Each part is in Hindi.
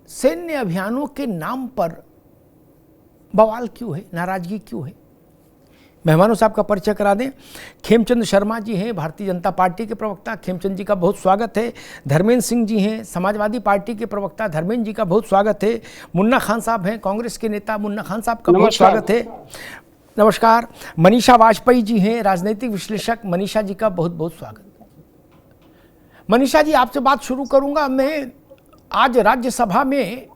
सैन्य अभियानों के नाम पर बवाल क्यों है, नाराजगी क्यों है? मेहमानों से आपका परिचय करा दें। खेमचंद शर्मा जी हैं, भारतीय जनता पार्टी के प्रवक्ता, खेमचंद जी का बहुत स्वागत है। धर्मेंद्र सिंह जी हैं, समाजवादी पार्टी के प्रवक्ता, धर्मेंद्र जी का बहुत स्वागत है। मुन्ना खान साहब हैं, कांग्रेस के नेता, मुन्ना खान साहब का बहुत स्वागत है। नमस्कार। मनीषा वाजपेयी जी हैं, राजनीतिक विश्लेषक, मनीषा जी का बहुत बहुत स्वागत। मनीषा जी, आपसे बात शुरू करूंगा मैं। आज राज्यसभा में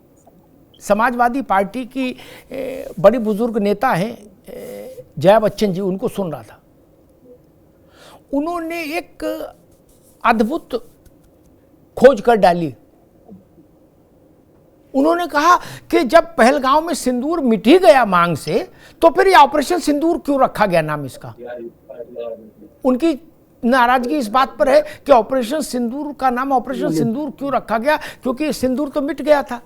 समाजवादी पार्टी की बड़ी बुजुर्ग नेता हैं जया बच्चन जी, उनको सुन रहा था। उन्होंने एक अद्भुत खोज कर डाली। उन्होंने कहा कि जब पहलगांव में सिंदूर मिट ही गया मांग से, तो फिर ये ऑपरेशन सिंदूर क्यों रखा गया नाम इसका। उनकी नाराजगी इस बात पर है कि ऑपरेशन सिंदूर का नाम ऑपरेशन सिंदूर क्यों रखा गया, क्योंकि सिंदूर तो मिट गया था।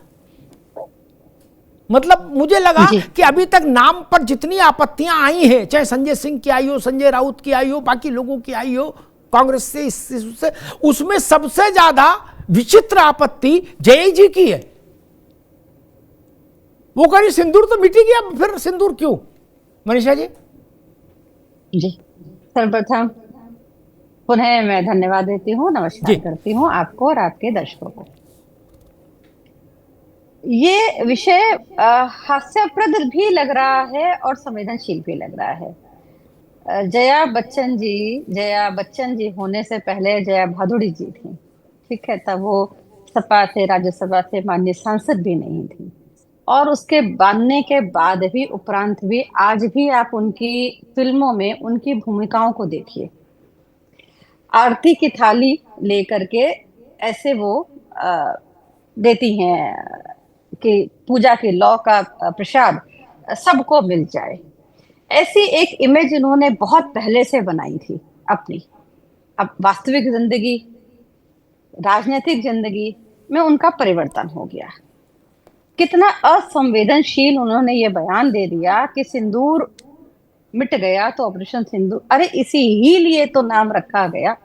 मतलब मुझे लगा कि अभी तक नाम पर जितनी आपत्तियां आई हैं, चाहे संजय सिंह की आई हो, संजय राउत की आई हो, बाकी लोगों की आई हो, कांग्रेस से, इससे, उसमें सबसे ज्यादा विचित्र आपत्ति जय जी की है। वो कह रही सिंदूर तो मिट ही गया, फिर सिंदूर क्यों? मनीषा जी। जी, सर्वप्रथम पुनः मैं धन्यवाद देती हूँ, नमस्कार करती हूँ आपको और आपके दर्शकों को। ये विषय हास्यास्पद भी लग रहा है और संवेदनशील भी लग रहा है। जया बच्चन जी होने से पहले जया भादुड़ी जी थी, ठीक है। तब वो सपा से, राज्यसभा से माननीय सांसद भी नहीं थी। और उसके बनने के बाद भी, उपरांत भी, आज भी आप उनकी फिल्मों में उनकी भूमिकाओं को देखिए। आरती की थाली लेकर के ऐसे वो देती हैं कि पूजा के लौ का प्रसाद सबको मिल जाए। ऐसी एक इमेज इन्होंने बहुत पहले से बनाई थी अपनी। अब वास्तविक जिंदगी, राजनीतिक जिंदगी में उनका परिवर्तन हो गया। कितना असंवेदनशील उन्होंने ये बयान दे दिया कि सिंदूर मिट गया तो ऑपरेशन सिंदूर, अरे इसी ही लिए तो नाम रखा गया।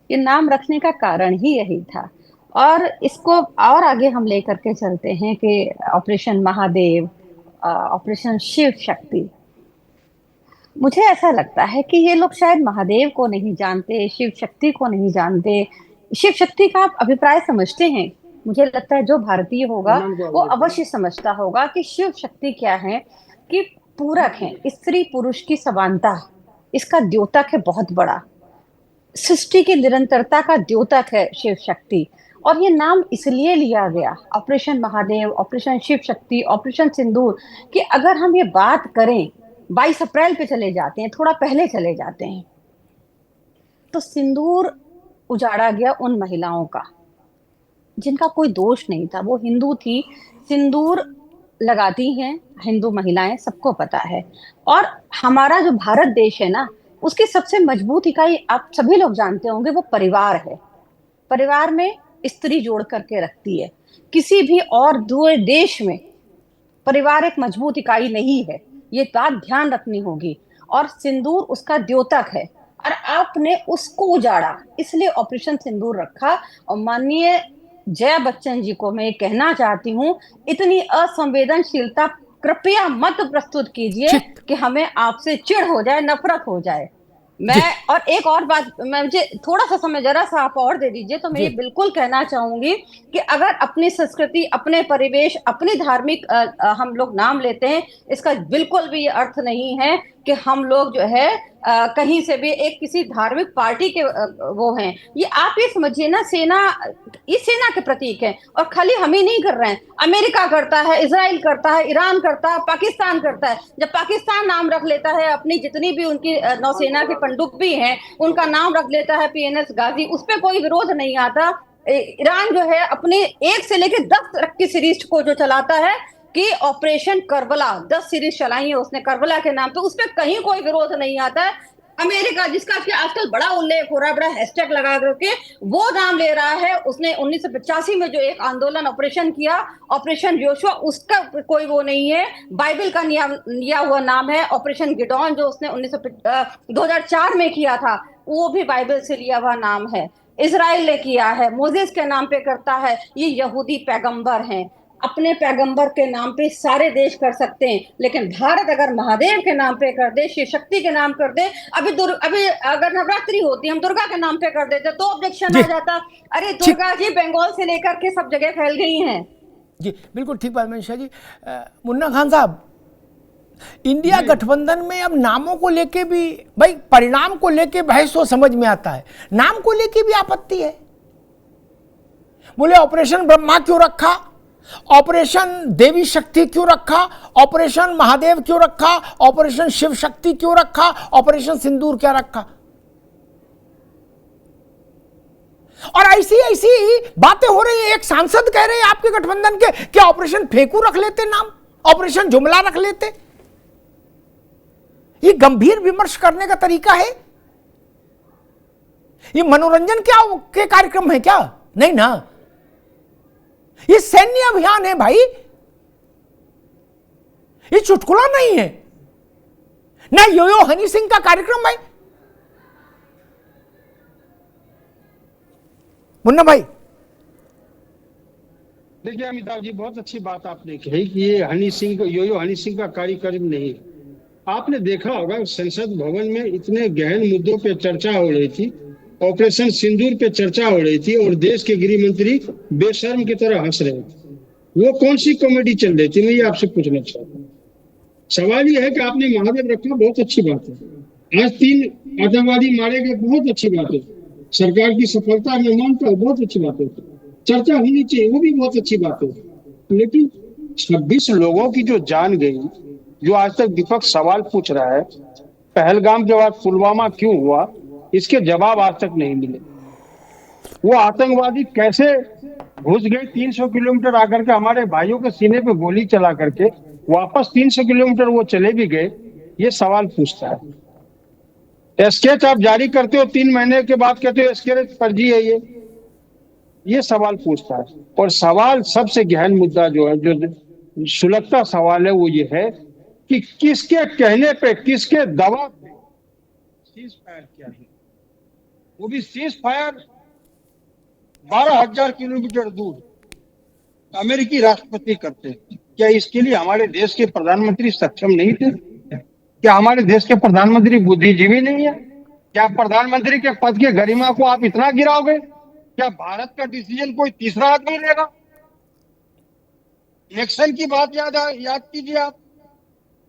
ये नाम रखने का कारण ही यही था। और इसको और आगे हम लेकर के चलते हैं कि ऑपरेशन महादेव, ऑपरेशन शिव शक्ति। मुझे ऐसा लगता है कि ये लोग शायद महादेव को नहीं जानते, शिव शक्ति को नहीं जानते। शिव शक्ति का आप अभिप्राय समझते हैं? मुझे लगता है जो भारतीय होगा वो अवश्य समझता होगा कि शिव शक्ति क्या है, कि पूरक है, स्त्री पुरुष की समानता, इसका द्योतक है बहुत बड़ा, सृष्टि की निरंतरता का द्योतक है शिव शक्ति। और ये नाम इसलिए लिया गया, operation Mahadev, operation Shiv Shakti, operation सिंदूर, कि अगर हम ये बात करें 22 अप्रैल पे चले जाते हैं, थोड़ा पहले चले जाते हैं, तो सिंदूर उजाड़ा गया उन महिलाओं का जिनका कोई दोष नहीं था। वो हिंदू थी, सिंदूर लगाती हैं हिंदू महिलाएं, सबको पता है। और हमारा जो भारत देश है ना, उसकी सबसे मजबूत इकाई आप सभी लोग जानते होंगे, वो परिवार है। परिवार में स्त्री जोड़ करके रखती है। किसी भी और दूसरे देश में परिवार एक मजबूत इकाई नहीं है, ये बात ध्यान रखनी होगी। और सिंदूर उसका द्योतक है, और आपने उसको उजाड़ा, इसलिए ऑपरेशन सिंदूर रखा। और माननीय जया बच्चन जी को मैं कहना चाहती हूँ, इतनी असंवेदनशीलता कृपया मत प्रस्तुत कीजिए कि हमें आपसे चिढ़ हो जाए, नफरत हो जाए। मैं और एक और बात, मुझे थोड़ा सा समय जरा सा आप और दे दीजिए, तो मैं ये बिल्कुल कहना चाहूंगी कि अगर अपनी संस्कृति, अपने परिवेश, अपनी धार्मिक हम लोग नाम लेते हैं, इसका बिल्कुल भी ये अर्थ नहीं है कि हम लोग जो है कहीं से भी एक किसी धार्मिक पार्टी के वो हैं। ये आप ये समझिए ना, सेना, ये सेना के प्रतीक है। और खाली हम ही नहीं कर रहे हैं, अमेरिका करता है, इजराइल करता है, ईरान करता है, पाकिस्तान करता है। जब पाकिस्तान नाम रख लेता है, अपनी जितनी भी उनकी नौसेना के पनडुब्बी हैं उनका नाम रख लेता है PNS गाजी, उस पर कोई विरोध नहीं आता। ईरान जो है अपने 1 से लेकर 10 तक की सीरीज को जो चलाता है कि ऑपरेशन करबला, 10 सीरीज चलाई है उसने करबला के नाम पे, उस पर कहीं कोई विरोध नहीं आता है। अमेरिका, जिसका आजकल बड़ा उल्लेख हो रहा है, बड़ा हैशटैग लगा करके वो नाम ले रहा है, उसने 1985 में जो एक आंदोलन ऑपरेशन किया, ऑपरेशन योशुआ, उसका कोई वो नहीं है। बाइबल का लिया हुआ नाम है ऑपरेशन गिडॉन, जो उसने 2004 में किया था, वो भी बाइबल से लिया हुआ नाम है। इजराइल ने किया है, मोजेस के नाम पे करता है, ये यहूदी पैगंबर हैं। अपने पैगंबर के नाम पे सारे देश कर सकते हैं, लेकिन भारत अगर महादेव के नाम पे कर दे, शिव शक्ति के नाम कर दे, अभी अगर नवरात्रि होती हम दुर्गा के नाम पे कर देते तो ऑब्जेक्शन जी आ जाता। अरे ठीक, दुर्गा जी बंगाल से लेकर के सब जगह फैल गई हैं। जी बिल्कुल ठीक बात मनीषा जी। मुन्ना खान साहब, इंडिया गठबंधन में अब नामों को लेके भी भाई, परिणाम को लेके बहस तो समझ में आता है, नाम को लेके भी आपत्ति है। बोले ऑपरेशन ब्रह्मा क्यों रखा, ऑपरेशन देवी शक्ति क्यों रखा, ऑपरेशन महादेव क्यों रखा, ऑपरेशन शिव शक्ति क्यों रखा, ऑपरेशन सिंदूर क्या रखा। और ऐसी ऐसी बातें हो रही है। एक सांसद कह रहे हैं आपके गठबंधन के कि ऑपरेशन फेंकू रख लेते नाम, ऑपरेशन जुमला रख लेते। ये गंभीर विमर्श करने का तरीका है? ये मनोरंजन क्या के कार्यक्रम है क्या? नहीं ना, ये सैन्य अभियान है भाई, ये चुटकुला नहीं है ना। यो हनी सिंह का कार्यक्रम है। मुन्ना भाई, देखिए अमिताभ जी, बहुत अच्छी बात आपने कही कि ये हनी सिंह को यो हनी सिंह का कार्यक्रम नहीं। आपने देखा होगा संसद भवन में इतने गहन मुद्दों पे चर्चा हो रही थी, ऑपरेशन सिंदूर पे चर्चा हो रही थी, और देश के गृह मंत्री बेशर्म की तरह हंस रहे थे। वो कौन सी कॉमेडी चल रही थी, मैं ये आपसे पूछना चाहता हूँ। सवाल ये है कि आपने महादेव रखा, बहुत अच्छी बात है। आज 3 आतंकवादी मारे गए, बहुत अच्छी बात है। सरकार की सफलता मैं मानता हूँ, बहुत अच्छी बात है, चर्चा होनी चाहिए, वो भी बहुत अच्छी बात है। लेकिन 26 लोगों की जो जान गई, जो आज तक विपक्ष सवाल पूछ रहा है, पहलगाम के बाद पुलवामा क्यों हुआ, इसके जवाब आज तक नहीं मिले। वो आतंकवादी कैसे घुस गए 300 किलोमीटर आकर के हमारे भाइयों के सीने पे गोली चला करके, वापस 300 किलोमीटर वो चले भी गए, ये सवाल पूछता है। स्केच आप जारी करते हो, 3 महीने के बाद कहते हो स्केच फर्जी है, ये सवाल पूछता है। और सवाल सबसे गहन मुद्दा जो है, जो सुलगता सवाल है, वो ये है कि किसके कहने पे, किसके दबाव पे सीज फायर किया है। वो भी सीज फायर 12,000 किलोमीटर दूर अमेरिकी राष्ट्रपति करते। क्या इसके लिए हमारे देश के प्रधानमंत्री सक्षम नहीं थे? क्या हमारे देश के प्रधानमंत्री बुद्धिजीवी नहीं है? क्या प्रधानमंत्री के पद की गरिमा को आप इतना गिराओगे? क्या भारत का डिसीजन कोई तीसरा आदमी लेगा? निक्सन की बात याद कीजिए आप,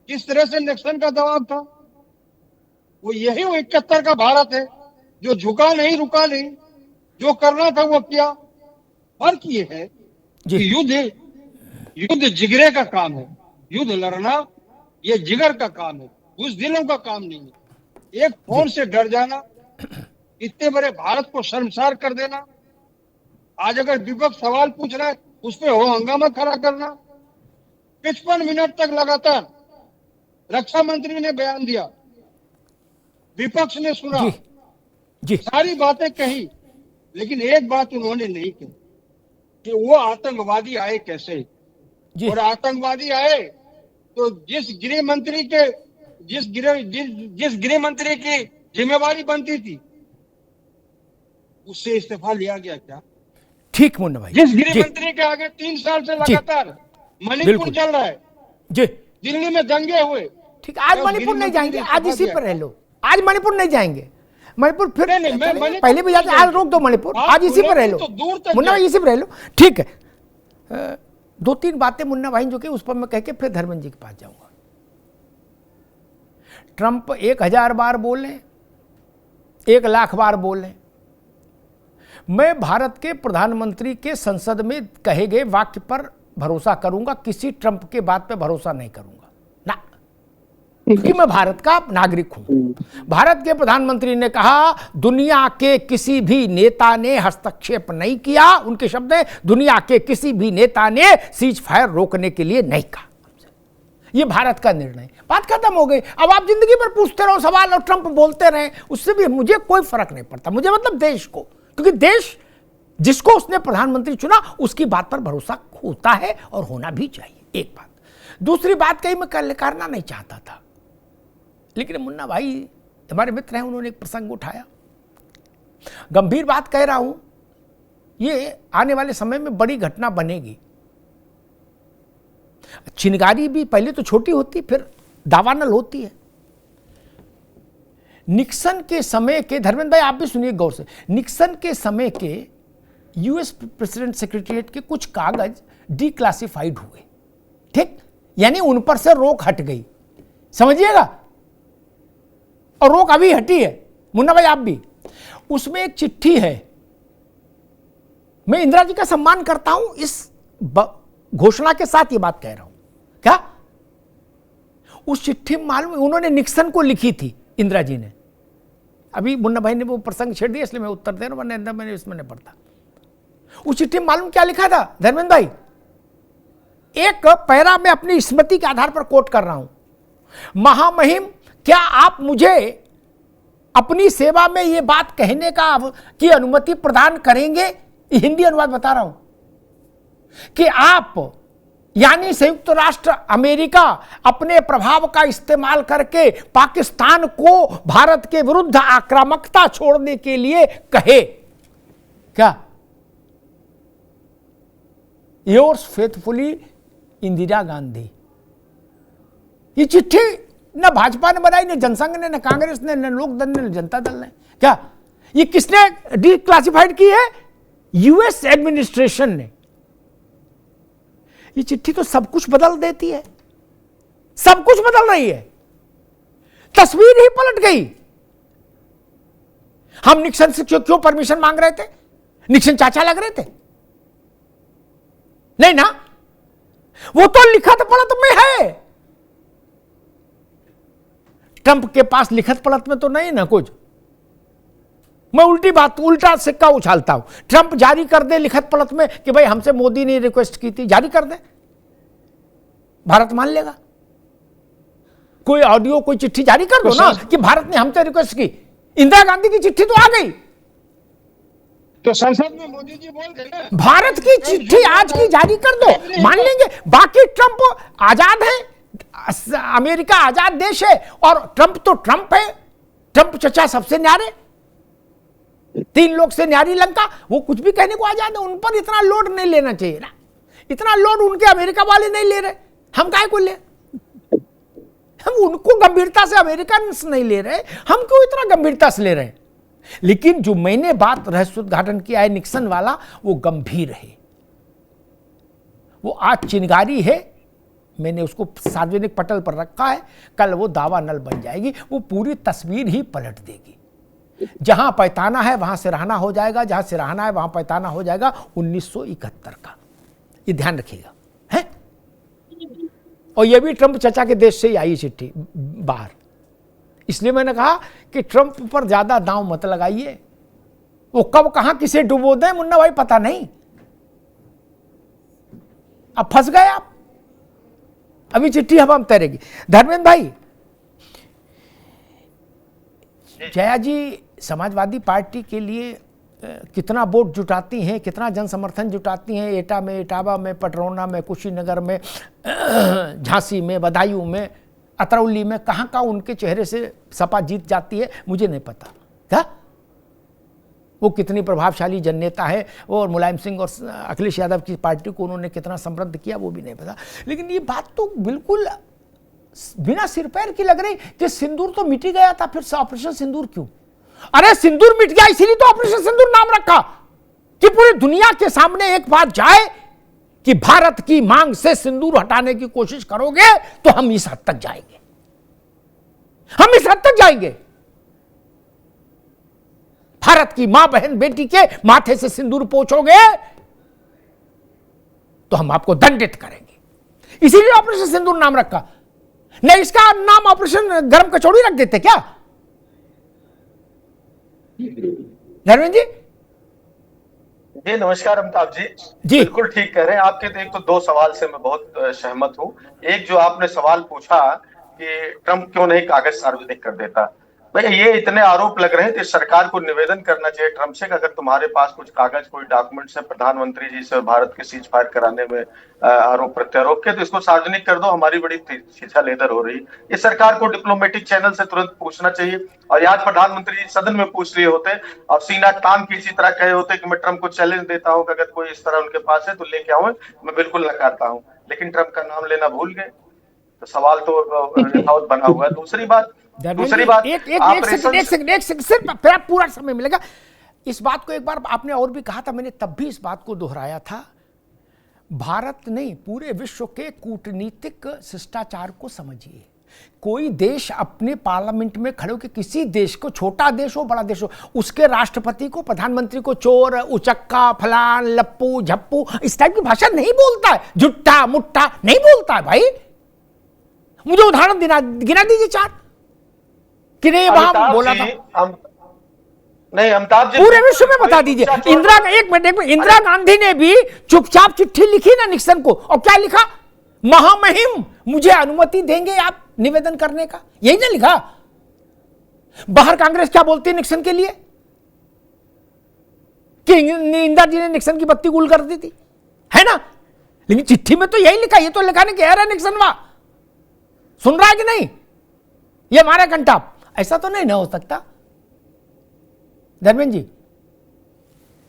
किस तरह से निक्सन का दबाव था। वो यही 71 का भारत है जो झुका नहीं, रुका नहीं, जो करना था वो किया। फर्क ये है कि युद्ध जिगरे का काम है, युद्ध लड़ना ये जिगर का काम है, उस दिलों का काम नहीं है। एक फोन से डर जाना, इतने बड़े भारत को शर्मसार कर देना। आज अगर विपक्ष सवाल पूछ रहा है, उस पर हो हंगामा खड़ा करना। 55 मिनट तक लगातार रक्षा मंत्री ने बयान दिया, विपक्ष ने सुना, जी सारी बातें कही, लेकिन एक बात उन्होंने नहीं कही कि वो आतंकवादी आए कैसे। और आतंकवादी आए तो जिस गृह मंत्री की जिम्मेवारी बनती थी, उससे इस्तीफा लिया गया क्या? ठीक मुन्ना भाई, जिस गृह मंत्री के आगे 3 साल से लगातार मणिपुर चल रहा है, जी दिल्ली में दंगे हुए। ठीक, आज मणिपुर नहीं जाएंगे, आज इसी पर रह लो। आज मणिपुर नहीं जाएंगे, मणिपुर फिर पहले भी जाते, आज रोक दो मणिपुर, आज इसी पर रह लो मुन्ना भाई, इसी पर रह लो। ठीक है, 2-3 बातें मुन्ना भाई जो कि उस पर मैं कह के फिर धर्मेंद्र जी के पास जाऊंगा। ट्रंप 1000 बार बोले, 1 लाख बार बोले, मैं भारत के प्रधानमंत्री के संसद में कहे गए वाक्य पर भरोसा करूंगा, किसी ट्रंप के बात पे भरोसा नहीं करूंगा ना, क्योंकि मैं भारत का नागरिक हूं। भारत के प्रधानमंत्री ने कहा दुनिया के किसी भी नेता ने हस्तक्षेप नहीं किया, उनके शब्द हैं, दुनिया के किसी भी नेता ने सीज फायर रोकने के लिए नहीं कहा। ये भारत का निर्णय, बात खत्म हो गई। अब आप जिंदगी भर पूछते रहो सवाल और ट्रंप बोलते रहे, उससे भी मुझे कोई फर्क नहीं पड़ता। मुझे मतलब देश को, क्योंकि देश जिसको उसने प्रधानमंत्री चुना उसकी बात पर भरोसा होता है और होना भी चाहिए, एक बात। दूसरी बात कहीं मैं करना नहीं चाहता था, लेकिन मुन्ना भाई हमारे मित्र हैं, उन्होंने एक प्रसंग उठाया, गंभीर बात कह रहा हूं, ये आने वाले समय में बड़ी घटना बनेगी। चिनगारी भी पहले तो छोटी होती, फिर दावानल होती है। निक्सन के समय के, धर्मेंद्र भाई आप भी सुनिए गौर से, निक्सन के समय के यूएस प्रेसिडेंट सेक्रेटरीट के कुछ कागज डिक्लासिफाइड हुए, ठीक, यानी उन पर से रोक हट गई, समझिएगा, और रोक अभी हटी है। मुन्ना भाई आप भी, उसमें एक चिट्ठी है, मैं इंदिरा जी का सम्मान करता हूं, इस घोषणा के साथ ये बात कह रहा हूं, क्या उस चिट्ठी मालूम उन्होंने निक्सन को लिखी थी, इंदिरा जी ने। अभी मुन्ना भाई ने वो प्रसंग छेड़ दिया इसलिए मैं उत्तर दे रहा हूं, वरना मैंने इसमें नहीं पढ़ता। उस चिट्ठी में मालूम क्या लिखा था धर्मेंद्र भाई, एक पैरा में अपनी स्मृति के आधार पर कोट कर रहा हूं, महामहिम क्या आप मुझे अपनी सेवा में यह बात कहने की अनुमति प्रदान करेंगे, हिंदी अनुवाद बता रहा हूं, कि आप यानी संयुक्त राष्ट्र अमेरिका अपने प्रभाव का इस्तेमाल करके पाकिस्तान को भारत के विरुद्ध आक्रामकता छोड़ने के लिए कहे, क्या? Yours faithfully Indira Gandhi. ये चिट्ठी न भाजपा ने बनाई, न जनसंघ ने, न कांग्रेस ने, न लोकदल ने, न जनता दल ने, क्या ये किसने डिक्लासिफाइड की है? यूएस एडमिनिस्ट्रेशन ने। ये चिट्ठी तो सब कुछ बदल देती है, सब कुछ बदल रही है, तस्वीर ही पलट गई। हम निक्सन से क्यों परमिशन मांग रहे थे? निक्सन चाचा लग रहे थे? नहीं ना, वो तो लिखत पढ़त में है। ट्रंप के पास लिखत पढ़त में तो नहीं ना कुछ। मैं उल्टा सिक्का उछालता हूं, ट्रंप जारी कर दे लिखत पढ़त में कि भाई हमसे मोदी ने रिक्वेस्ट की थी, जारी कर दे, भारत मान लेगा। कोई ऑडियो, कोई चिट्ठी जारी कर दो ना कि भारत ने हमसे रिक्वेस्ट की। इंदिरा गांधी की चिट्ठी तो आ गई, तो संसद में मोदी जी बोल गए, भारत की चिट्ठी आज की जारी कर दो, मान लेंगे। बाकी ट्रंप आजाद है, अमेरिका आजाद देश है, और ट्रंप तो ट्रंप है, ट्रंप चचा सबसे न्यारे, 3 लोग से न्यारी लंका, वो कुछ भी कहने को आजाद है। उन पर इतना लोड नहीं लेना चाहिए ना, इतना लोड उनके अमेरिका वाले नहीं ले रहे, हम काहे को ले? हम उनको गंभीरता से अमेरिकन नहीं ले रहे, हम क्यों इतना गंभीरता से ले रहे हैं? लेकिन जो मैंने बात रहस्योद्घाटन किया है निक्सन वाला, वो गंभीर है, वो आज चिनगारी है, मैंने उसको सार्वजनिक पटल पर रखा है, कल वो दावानल बन जाएगी, वो पूरी तस्वीर ही पलट देगी। जहां पैताना है वहां सिरहाना हो जाएगा, जहां सिरहाना है वहां पैताना हो जाएगा 1971 का, ये ध्यान रखिएगा, है? और ये भी ट्रंप चचा के देश से ही आई चिट्ठी बाहर। इसलिए मैंने कहा कि ट्रंप पर ज्यादा दांव मत लगाइए, वो कब कहां किसे डुबो दें मुन्ना भाई पता नहीं, अब फंस गए आप, अभी चिट्ठी हवा में तैरेगी। धर्मेंद्र भाई, जया जी समाजवादी पार्टी के लिए कितना वोट जुटाती हैं, कितना जन समर्थन जुटाती हैं, एटा में, इटावा में, पटरौना में, कुशीनगर में, झांसी में, बदायूं में, अतरौली में, कहाँ कहाँ उनके चेहरे से सपा जीत जाती है मुझे नहीं पता, क्या वो कितनी प्रभावशाली जननेता है, और मुलायम सिंह और अखिलेश यादव की पार्टी को उन्होंने कितना समृद्ध किया वो भी नहीं पता। लेकिन ये बात तो बिल्कुल बिना सिर पैर की लग रही कि सिंदूर तो मिट ही गया था, फिर ऑपरेशन सिंदूर क्यों? अरे सिंदूर मिट गया इसीलिए तो ऑपरेशन सिंदूर नाम रखा, कि पूरी दुनिया के सामने एक बात जाए कि भारत की मांग से सिंदूर हटाने की कोशिश करोगे तो हम इस हद तक जाएंगे, हम इस हद तक जाएंगे। भारत की मां बहन बेटी के माथे से सिंदूर पोंछोगे तो हम आपको दंडित करेंगे, इसीलिए ऑपरेशन सिंदूर नाम रखा। नहीं इसका नाम ऑपरेशन गरम कचौड़ी रख देते क्या धर्मेंद्र जी? जी नमस्कार अमिताभ जी। जी बिल्कुल ठीक कह रहे हैं आपके। तो एक तो 2 सवाल से मैं बहुत सहमत हूँ। एक जो आपने सवाल पूछा कि ट्रंप क्यों नहीं कागज सार्वजनिक कर देता, भाई ये इतने आरोप लग रहे हैं तो सरकार को निवेदन करना चाहिए ट्रम्प से कि अगर तुम्हारे पास कुछ कागज कोई डॉक्यूमेंट्स है प्रधानमंत्री जी से भारत के सीज फायर कराने में आरोप प्रत्यारोप के, तो इसको सार्वजनिक कर दो, हमारी बड़ी शिक्षा लेदर हो रही है। ये सरकार को डिप्लोमेटिक चैनल से तुरंत पूछना चाहिए। और आज प्रधानमंत्री जी सदन में पूछ लिए होते और सीना तान के इसी तरह कहे होते कि मैं ट्रम्प को चैलेंज देता हूं कि अगर कोई इस तरह उनके पास है तो लेके आऊं, मैं बिल्कुल नकारता हूं, लेकिन ट्रम्प का नाम लेना भूल गए। तो सवाल तो यथावत बना हुआ है। दूसरी बात एक सेकंड सिर्फ फिर आप पूरा समय मिलेगा। इस बात को एक बार आपने और भी कहा था, मैंने तब भी इस बात को दोहराया था, भारत नहीं पूरे विश्व के कूटनीतिक शिष्टाचार को समझिए। कोई देश अपने पार्लियामेंट में खड़े होकर किसी देश को, छोटा देश हो बड़ा देश हो, उसके राष्ट्रपति को प्रधानमंत्री को चोर, उचक्का, फलान, लप्पू झप्पू इस टाइप की भाषा नहीं बोलता है, जुट्टा मुट्ठा नहीं बोलता है। भाई मुझे उदाहरण गिना दीजिए चार कि नहीं वहां बोला था। नहीं अमिताभ जी पूरे विश्व में बता दीजिए। एक मिनट इंदिरा गांधी ने भी चुपचाप चिट्ठी लिखी ना निक्सन को, और क्या लिखा, महामहिम मुझे अनुमति देंगे आप निवेदन करने का, यही ना लिखा। बाहर कांग्रेस क्या बोलती है निक्सन के लिए कि इंदिरा जी ने निक्सन की बत्ती गुल कर दी थी, है ना, लेकिन चिट्ठी में तो यही लिखा। ये तो लिखा नहीं कह रहा निक्सन वाह, सुन रहा है कि नहीं, ये हमारा कंटाप। ऐसा तो नहीं ना हो सकता धर्मेंद्र जी।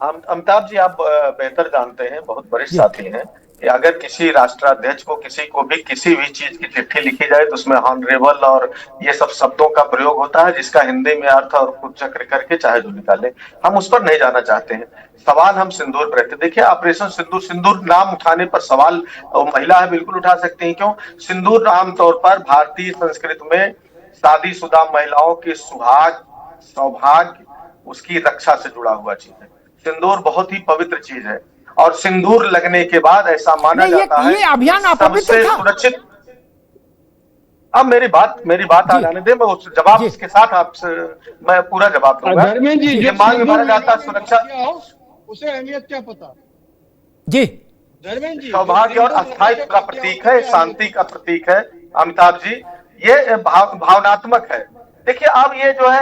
अमिताभ जी आप बेहतर जानते हैं, बहुत वरिष्ठ साथी हैं, कि अगर किसी राष्ट्राध्यक्ष को किसी को भी किसी भी चीज की चिट्ठी लिखी जाए तो उसमें ऑनरेबल और ये सब शब्दों का प्रयोग होता है, जिसका हिंदी में अर्थ और कुछ चक्र करके चाहे जो निकाले, हम उस पर नहीं जाना चाहते हैं। सवाल हम सिंदूर पर रहते। देखिए ऑपरेशन सिंदूर, सिंदूर नाम उठाने पर सवाल महिला है बिल्कुल उठा सकते हैं, क्यों? सिंदूर आमतौर पर भारतीय संस्कृति में शादीशुदा महिलाओं के सुहाग, सौभाग्य, उसकी रक्षा से जुड़ा हुआ चीज है। सिंदूर बहुत ही पवित्र चीज है और सिंदूर लगने के बाद ऐसा माना जाता है ये अभियान सबसे सुरक्षित। अब मेरी बात आ जाने दे, मैं उस जवाब इसके साथ आपसे मैं पूरा जवाब दूंगा। ये मांग में माना जाता है सुरक्षा, उसे अहमियत क्या पता जी। धर्मेंद्र जी सौभाग्य और अस्थायित्व का प्रतीक है, शांति का प्रतीक है अमिताभ जी, ये भावनात्मक है। देखिए अब ये जो है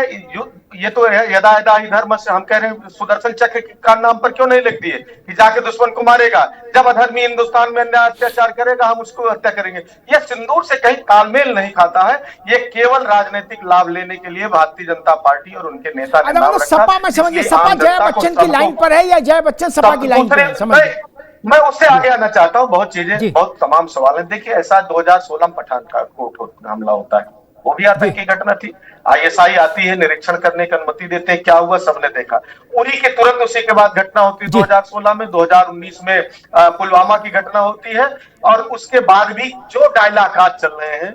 ये तो यदा यदा धर्म से हम कह रहे हैं, सुदर्शन चक्र का नाम पर क्यों नहीं लिख दिए कि जाके दुश्मन को मारेगा, जब अधर्मी हिंदुस्तान में अन्याय अत्याचार करेगा हम उसको हत्या करेंगे। ये सिंदूर से कहीं तालमेल नहीं खाता है, ये केवल राजनीतिक लाभ लेने के लिए भारतीय जनता पार्टी और उनके नेता ने नाम रखा। सपा में समझिए, सपा जया बच्चन की लाइन पर है या जया बच्चन सपा की लाइन पर है, समझिए। मैं उससे आगे आना चाहता हूँ, बहुत चीजें बहुत तमाम सवाल है। देखिए ऐसा 2016 में पठानकोट हमला होता है, वो भी आतंकी घटना थी। आईएसआई आती है, निरीक्षण करने की अनुमति देते हैं, क्या हुआ सबने देखा। उन्हीं के तुरंत उसी के बाद घटना होती है 2016 में, 2019 में पुलवामा की घटना होती है। और उसके बाद भी जो डायलॉग आज चल रहे हैं,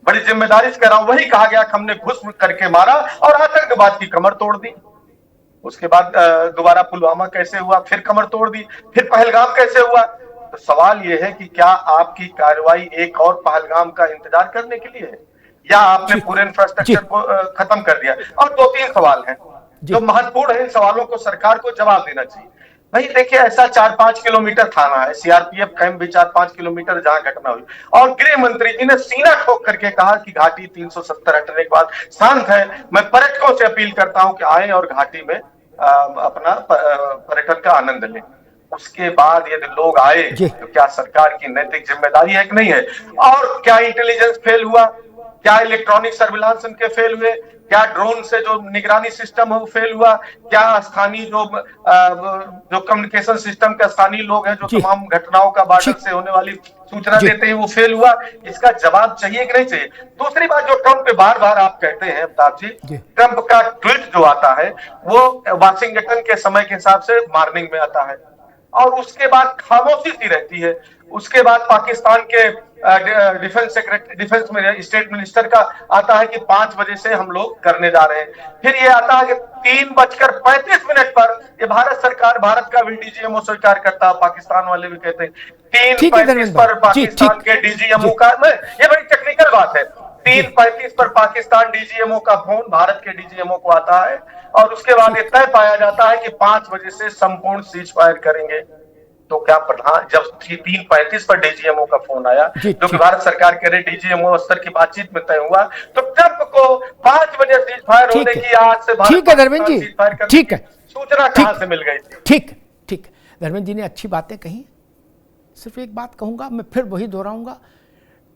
बड़ी जिम्मेदारी से कह रहा हूं, वही कहा गया कि हमने घुस करके मारा और आतंकवाद की कमर तोड़ दी। उसके बाद दोबारा पुलवामा कैसे हुआ, फिर कमर तोड़ दी, फिर पहलगाम कैसे हुआ। तो सवाल यह है कि क्या आपकी कार्रवाई एक और पहलगाम का इंतजार करने के लिए है, या आपने पूरे इंफ्रास्ट्रक्चर को खत्म कर दिया? और 2-3 सवाल हैं जो महत्वपूर्ण है, इन सवालों को सरकार को जवाब देना चाहिए। भाई देखिए ऐसा 4-5 किलोमीटर थाना है, सीआरपीएफ कैंप भी 4-5 किलोमीटर जहां घटना हुई, और गृह मंत्री जी ने सीना ठोक करके कहा कि घाटी 370 हटने के बाद शांत है। मैं पर्यटकों से अपील करता हूं कि आए और घाटी में अपना पर्यटन का आनंद लें। उसके बाद यदि लोग आए तो क्या सरकार की नैतिक जिम्मेदारी है कि नहीं है? और क्या इंटेलिजेंस फेल हुआ, क्या इलेक्ट्रॉनिक सर्विलांस उनके फेल हुए, क्या ड्रोन से जो निगरानी सिस्टम है वो फेल हुआ, क्या स्थानीय जो कम्युनिकेशन सिस्टम के स्थानीय लोग हैं जो तमाम घटनाओं का बॉर्डर से होने वाली सूचना देते हैं वो फेल हुआ? इसका जवाब चाहिए कि नहीं चाहिए? दूसरी बात जो ट्रंप पे बार बार आप कहते हैं अमिताभ जी, ट्रंप का ट्वीट जो आता है वो वाशिंगटन के समय के हिसाब से मॉर्निंग में आता है और उसके बाद खामोशी सी रहती है। उसके बाद पाकिस्तान के डिफेंस में स्टेट मिनिस्टर का आता है कि 5 बजे से हम लोग करने जा रहे हैं। फिर ये आता है कि 3:35 पर ये भारत सरकार, भारत का भी डीजीएमओ स्वीकार करता है, पाकिस्तान वाले भी कहते हैं 3:35 पर पाकिस्तान के डीजीएमओ का, ये बड़ी टेक्निकल बात है, 3:35 पर पाकिस्तान डीजीएमओ का फोन भारत के डीजीएमओ को आता है और उसके बाद ये तय पाया जाता है कि 5 बजे से संपूर्ण सीज फायर करेंगे। तो क्या प्रधान जब 3:35 पर डीजीएमओ का फोन आया, जो कि भारत सरकार के लिए डीजीएमओ स्तर की बातचीत में तय हुआ, तो ट्रंप को 5 बजे सीज फायर होने की आज से ठीक है धर्मेंद्र जी, ठीक है, सूचना कहां से मिल गई थी? ठीक ठीक, धर्मेंद्र जी ने अच्छी बातें कही। सिर्फ एक बात कहूंगा, मैं फिर वही दोहराऊंगा,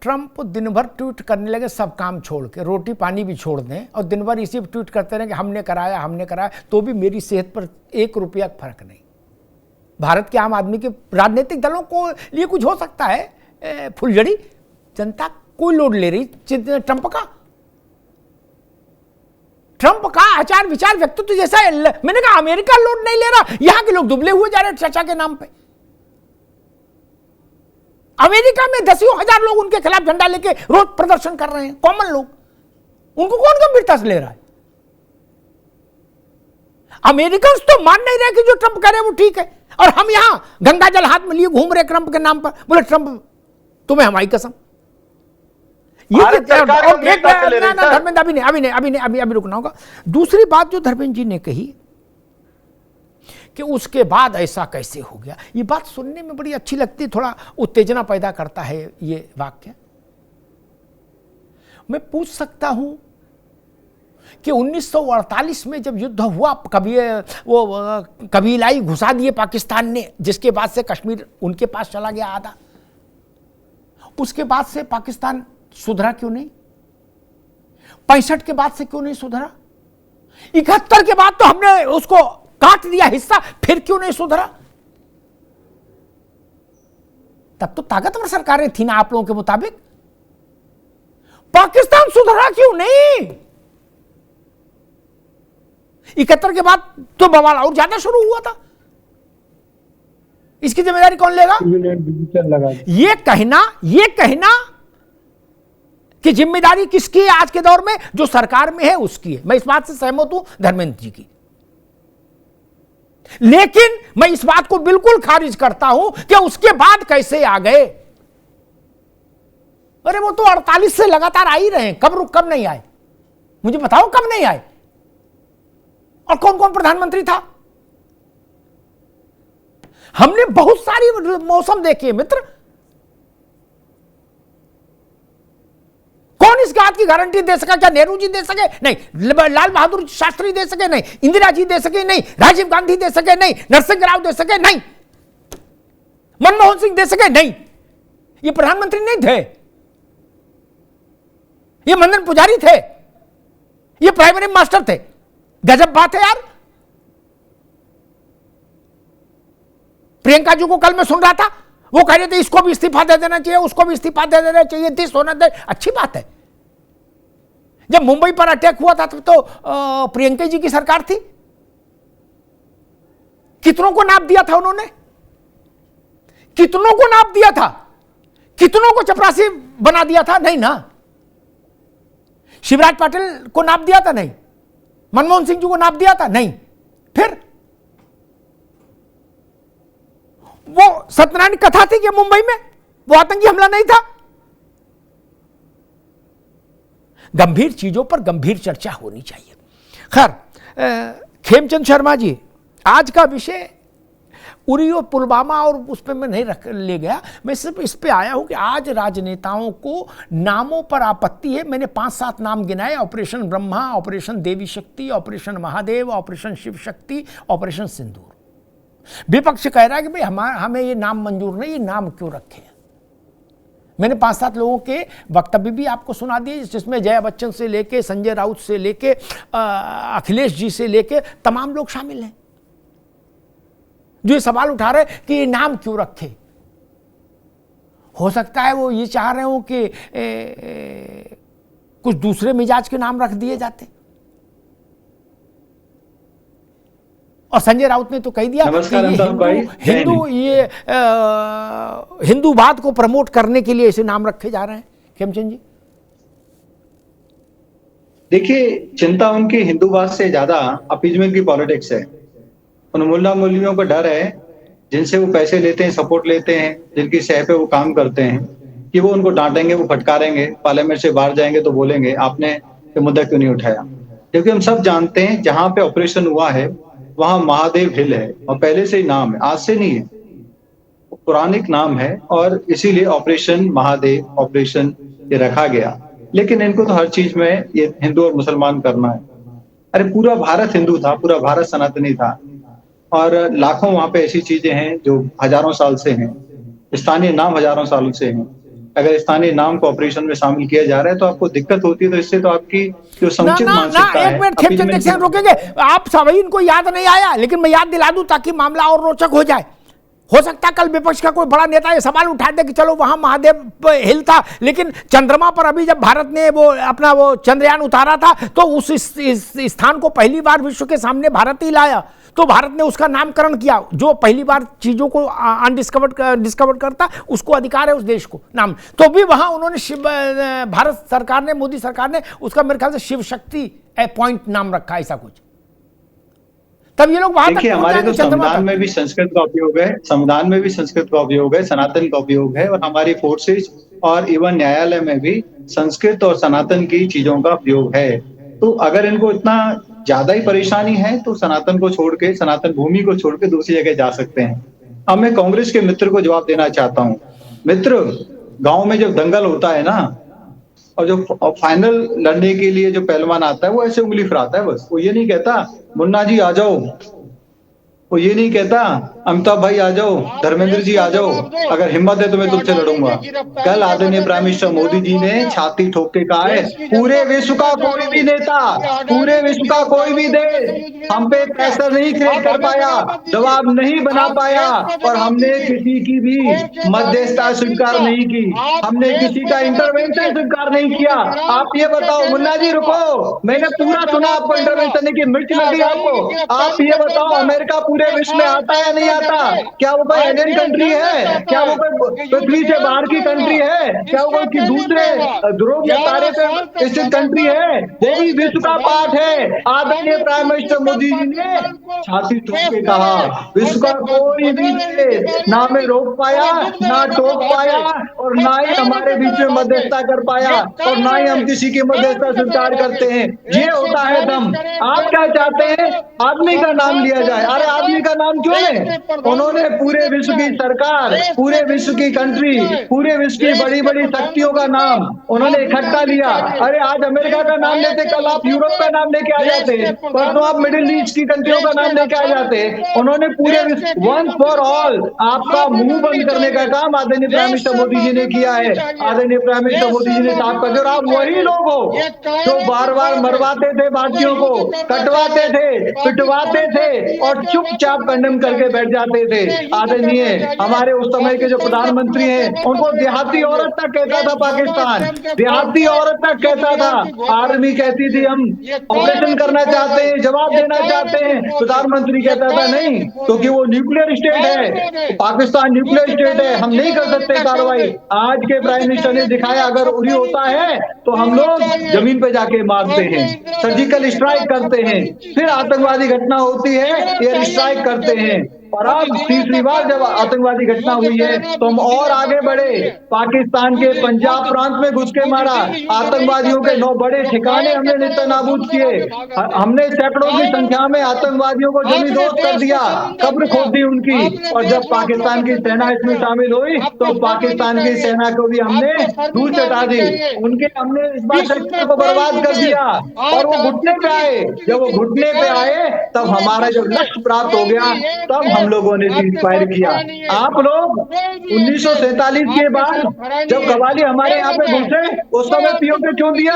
ट्रंप दिन भर ट्वीट करने लगे सब काम छोड़ के, रोटी पानी भी छोड़ दें और दिन भर इसी ट्वीट करते रहे कि हमने कराया, तो भी मेरी सेहत पर 1 रुपया फर्क नहीं। भारत के आम आदमी के राजनीतिक दलों को लिए कुछ हो सकता है फुलझड़ी, जनता कोई लोड ले रही ट्रंप का आचार विचार व्यक्तित्व जैसा है। मैंने कहा अमेरिका लोड नहीं ले रहा, यहां के लोग दुबले हुए जा रहे चर्चा के नाम पे। अमेरिका में 10,000 लोग उनके खिलाफ झंडा लेके रोज प्रदर्शन कर रहे हैं, कॉमन लोग, उनको कौन गंभीरता से ले रहा है? अमेरिकन तो मान नहीं रहे कि जो ट्रंप करे वो ठीक है, और हम यहां गंगा जल हाथ में लिए घूम रहे ट्रंप के नाम पर, बोले ट्रंप तुम्हें हमारी कसम। धर्मेंद्र अभी रुकना होगा। दूसरी बात जो धर्मेंद्र जी ने कही कि उसके बाद ऐसा कैसे हो गया, ये बात सुनने में बड़ी अच्छी लगती है, थोड़ा उत्तेजना पैदा करता है ये वाक्य। मैं पूछ सकता हूं कि 1948 में जब युद्ध हुआ, कबीलाई घुसा दिए पाकिस्तान ने, जिसके बाद से कश्मीर उनके पास चला गया आधा, उसके बाद से पाकिस्तान सुधरा क्यों नहीं? 65 के बाद से क्यों नहीं सुधरा? 71 के बाद तो हमने उसको काट दिया हिस्सा, फिर क्यों नहीं सुधरा? तब तो ताकतवर सरकारें थी ना आप लोगों के मुताबिक। पाकिस्तान सुधरा क्यों नहीं? 71 के बाद तो बवाल और ज्यादा शुरू हुआ था। इसकी जिम्मेदारी कौन लेगा? ये कहना कि जिम्मेदारी किसकी है आज के दौर में? जो सरकार में है उसकी है। मैं इस बात से सहमत हूं धर्मेंद्र जी की, लेकिन मैं इस बात को बिल्कुल खारिज करता हूं कि उसके बाद कैसे आ गए। अरे वो तो 48 से लगातार आ ही रहे हैं, कब नहीं आए? मुझे बताओ कब नहीं आए? और कौन कौन प्रधानमंत्री था? हमने बहुत सारी मौसम देखे मित्र। कौन इस बात की गारंटी दे सका? क्या नेहरू जी दे सके? नहीं। लाल बहादुर शास्त्री दे सके? नहीं। इंदिरा जी दे सके? नहीं। राजीव गांधी दे सके? नहीं। नरसिंह राव दे सके? नहीं। मनमोहन सिंह दे सके? नहीं। ये प्रधानमंत्री नहीं थे, ये मंदन पुजारी थे, ये प्राइमरी मास्टर थे। गजब बात है यार। प्रियंका जी को कल मैं सुन रहा था, वो कह रहे थे इसको भी इस्तीफा दे देना चाहिए, उसको भी इस्तीफा दे देना चाहिए, दिस होना दे। अच्छी बात है। जब मुंबई पर अटैक हुआ था तो प्रियंका जी की सरकार थी। कितनों को नाप दिया था उन्होंने? कितनों को नाप दिया था? कितनों को चपरासी बना दिया था? नहीं ना। शिवराज पाटिल को नाप दिया था? नहीं। मनमोहन सिंह जी को नाप दिया था? नहीं। फिर वो सत्यनारायण कथा थी कि मुंबई में वो आतंकी हमला नहीं था? गंभीर चीजों पर गंभीर चर्चा होनी चाहिए। खैर खेमचंद शर्मा जी, आज का विषय उरी और पुलवामा और उस पर मैं नहीं ले गया। मैं सिर्फ इस पे आया हूं कि आज राजनेताओं को नामों पर आपत्ति है। मैंने 5-7 नाम गिनाए, ऑपरेशन ब्रह्मा, ऑपरेशन देवी शक्ति, operation Mahadev, operation Shiv Shakti, operation सिंदूर। विपक्ष कह रहा है कि भाई हमें ये नाम मंजूर नहीं, ये नाम क्यों रखे? मैंने 5-7 लोगों के वक्तव्य भी आपको सुना दिए, जिसमें जया बच्चन से लेके संजय राउत से लेके अखिलेश जी से लेके तमाम लोग शामिल हैं, जो ये सवाल उठा रहे कि ये नाम क्यों रखे। हो सकता है वो ये चाह रहे हो कि कुछ दूसरे मिजाज के नाम रख दिए जाते। और संजय राउत ने तो कह दिया कि हिंदूवाद को प्रमोट करने के लिए ऐसे नाम रखे जा रहे हैं। खेमचंद जी, देखिए, चिंता उनकी हिंदूवाद से ज्यादा अपीजमेंट की पॉलिटिक्स है। उन मुल्ला मुल्लियों का डर है जिनसे वो पैसे लेते हैं, सपोर्ट लेते हैं, जिनकी सह पे वो काम करते हैं, कि वो उनको डांटेंगे, वो फटकारेंगे, पार्लियामेंट से बाहर जाएंगे तो बोलेंगे आपने ये मुद्दा क्यों नहीं उठाया। क्योंकि हम सब जानते हैं जहां पे ऑपरेशन हुआ है वहां महादेव हिल है और पहले से ही नाम है, आज से नहीं है। पौराणिक नाम है और इसीलिए ऑपरेशन महादेव ऑपरेशन ये रखा गया। लेकिन इनको तो हर चीज में ये हिंदू और मुसलमान करना है। अरे पूरा भारत हिंदू था, पूरा भारत सनातनी था और लाखों वहां पे ऐसी चीजें हैं जो हजारों साल से हैं। स्थानीय नाम हजारों सालों से हैं। अगर स्थानीय नाम को ऑपरेशन में शामिल किया जा रहा है तो आपको दिक्कत होती है, तो इससे तो आपकी जो ना समुचित ना ना मानसिकता एक है मिनट खेमचंद एक सेकंड रोकेंगे। आप सभी इनको याद नहीं आया, लेकिन मैं याद दिला दूं ताकि मामला और रोचक हो जाए। हो सकता है कल विपक्ष का कोई बड़ा नेता ये सवाल उठा दे कि चलो वहां महादेव हिल था, लेकिन चंद्रमा पर अभी जब भारत ने वो अपना वो चंद्रयान उतारा था तो उस स्थान को पहली बार विश्व के सामने भारत ही लाया, तो भारत ने उसका नामकरण किया। जो पहली बार चीजों को डिस्कवर करता उसको अधिकार है उस देश को नाम, तो भी वहां उन्होंने भारत सरकार ने, मोदी सरकार ने उसका मेरे ख्याल से शिव शक्ति पॉइंट नाम रखा, ऐसा कुछ। तब ये लोग वहां देखिए, हमारे तो संविधान में भी संस्कृत का उपयोग है, संविधान में भी संस्कृत का उपयोग है, सनातन का उपयोग है और हमारी फोर्सेज और इवन न्यायालय में भी संस्कृत और सनातन की चीजों का उपयोग है। तो अगर इनको इतना ज्यादा ही परेशानी है तो सनातन को छोड़ के, सनातन भूमि को छोड़ के दूसरी जगह जा सकते हैं। अब मैं कांग्रेस के मित्र को जवाब देना चाहता हूँ। मित्र, गांव में जब दंगल होता है ना और जो फाइनल लड़ने के लिए जो पहलवान आता है वो ऐसे उंगली फिराता है, बस। वो ये नहीं कहता मुन्ना जी आ जाओ, वो ये नहीं कहता अमिताभ भाई आ जाओ, धर्मेंद्र जी आ जाओ, अगर हिम्मत है तो मैं तुमसे लड़ूंगा। कल आदरणीय प्राइम मिनिस्टर मोदी जी ने छाती ठोक के कहा है पूरे विश्व का कोई भी नेता, पूरे विश्व का कोई भी देश हम पे प्रेशर नहीं क्रिएट कर पाया, दबाव नहीं बना पाया और हमने किसी की भी मध्यस्थता स्वीकार नहीं की, हमने किसी का इंटरवेंशन स्वीकार नहीं किया। आप ये बताओ मुन्ना जी, रुको, मैंने पूरा सुना आपको इंटरवेंशन की मिर्च लगी आपको। आप ये बताओ अमेरिका पूरे विश्व में आता है नहीं आता? क्या वो कोई एलियन कंट्री है? क्या वो कोई पृथ्वी से बाहर की कंट्री है? क्या वो कोई दूसरे ध्रुव या तारे पे स्थित कंट्री है? वो भी विश्व का पार्ट है। आदरणीय प्राइम मिनिस्टर मोदी जी ने छाती ठोक के कहा विश्व का कोई भी देश ना में रोक पाया, ना टोक पाया और ना ही हमारे बीच में मध्यस्थता कर पाया और ना ही हम किसी की मध्यस्थता स्वीकार करते हैं। ये होता है दम। आप क्या चाहते हैं? आदमी का नाम लिया जाए। अरे आदमी का नाम क्यों लें? उन्होंने पूरे विश्व की सरकार, पूरे विश्व की कंट्री, पूरे विश्व की बड़ी बड़ी शक्तियों का नाम उन्होंने इकट्ठा लिया। अरे आज अमेरिका का नाम लेते, कल आप यूरोप का नाम लेके आ जाते, परसों आप मिडिल ईस्ट की कंट्रियों का नाम लेके आ जाते। उन्होंने पूरे विश्व वन फॉर ऑल आपका मुंह बंद करने का काम आदरणीय प्राइम मिनिस्टर मोदी जी ने किया है। आदरणीय प्राइम मिनिस्टर मोदी जी ने साफ कर दिया और आप वही लोग हो जो बार बार मरवाते थे भारतीयों को, कटवाते थे, पिटवाते थे और चुपचाप कंडेम करके बैठ जाते थे। आदरणीय हमारे उस समय के जो प्रधानमंत्री हैं उनको देहाती औरत तक कहता था पाकिस्तान, देहाती औरत तक कहता था। आर्मी कहती थी हम ऑपरेशन करना चाहते हैं, जवाब देना चाहते हैं, प्रधानमंत्री कहता था नहीं क्योंकि वो न्यूक्लियर स्टेट है, पाकिस्तान न्यूक्लियर स्टेट है, हम नहीं कर सकते कार्रवाई। आज के प्राइम मिनिस्टर ने दिखाया अगर उरी होता है तो हम लोग जमीन पे जाके मारते हैं, सर्जिकल स्ट्राइक करते हैं, फिर आतंकवादी घटना होती है एयर स्ट्राइक करते हैं। और अब तीसरी बार जब आतंकवादी घटना हुई है तो हम और आगे बढ़े, पाकिस्तान के पंजाब प्रांत में घुस के मारा, आतंकवादियों के 9 बड़े ठिकाने हमने नेस्तनाबूद किए, हमने सैकड़ों की संख्या में आतंकवादियों को जमींदोज कर दिया, कब्र खोद दी उनकी। और जब पाकिस्तान की सेना इसमें शामिल हुई तो पाकिस्तान की सेना को भी हमने दूर चटा दी, उनके हमने इस बार सेक्टर को बर्बाद कर दिया और वो घुटने पे आए। जब वो घुटने पे आए तब हमारा जब लक्ष्य प्राप्त हो गया तब हम लोगों ने सीज फायर किया। आप लोग 1947 के बाद जब कव्वाली हमारे यहाँ पे घुसे उस समय पीओके क्यों दिया?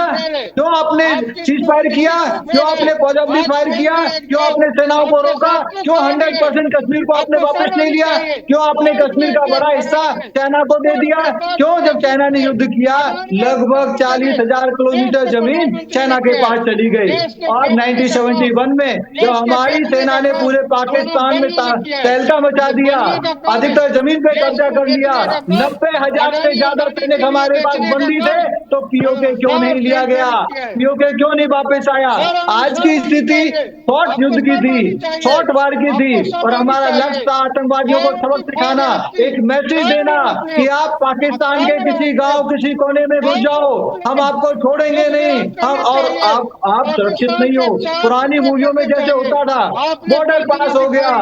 क्यों आपने सीज फायर किया? क्यों आपने पॉजिटिव फायर किया? क्यों आपने सेनाओं को रोका? क्यों 100% कश्मीर को आपने वापस नहीं लिया? क्यों आपने कश्मीर का बड़ा हिस्सा चाइना को दे दिया? क्यों? जब चाइना ने युद्ध किया लगभग 40,000 किलोमीटर जमीन चाइना के पास चली गई और 1971 में जब हमारी सेना ने पूरे पाकिस्तान में तहलका मचा दिया, अधिकतर जमीन पे कब्जा कर लिया, 90,000 से ज्यादा सैनिक हमारे पास बंदी थे, तो पीओके क्यों नहीं लिया गया? पीओके क्यों नहीं वापस आया? आज की स्थिति शॉर्ट युद्ध की थी, शॉर्ट वार की थी और हमारा लक्ष्य था आतंकवादियों को सबक सिखाना, एक मैसेज देना कि आप पाकिस्तान के किसी गांव, किसी कोने में घुस जाओ, हम आपको छोड़ेंगे नहीं, हम और आप सुरक्षित नहीं हो। पुरानी मूवियों में जैसे होता था, बॉर्डर पास हो गया,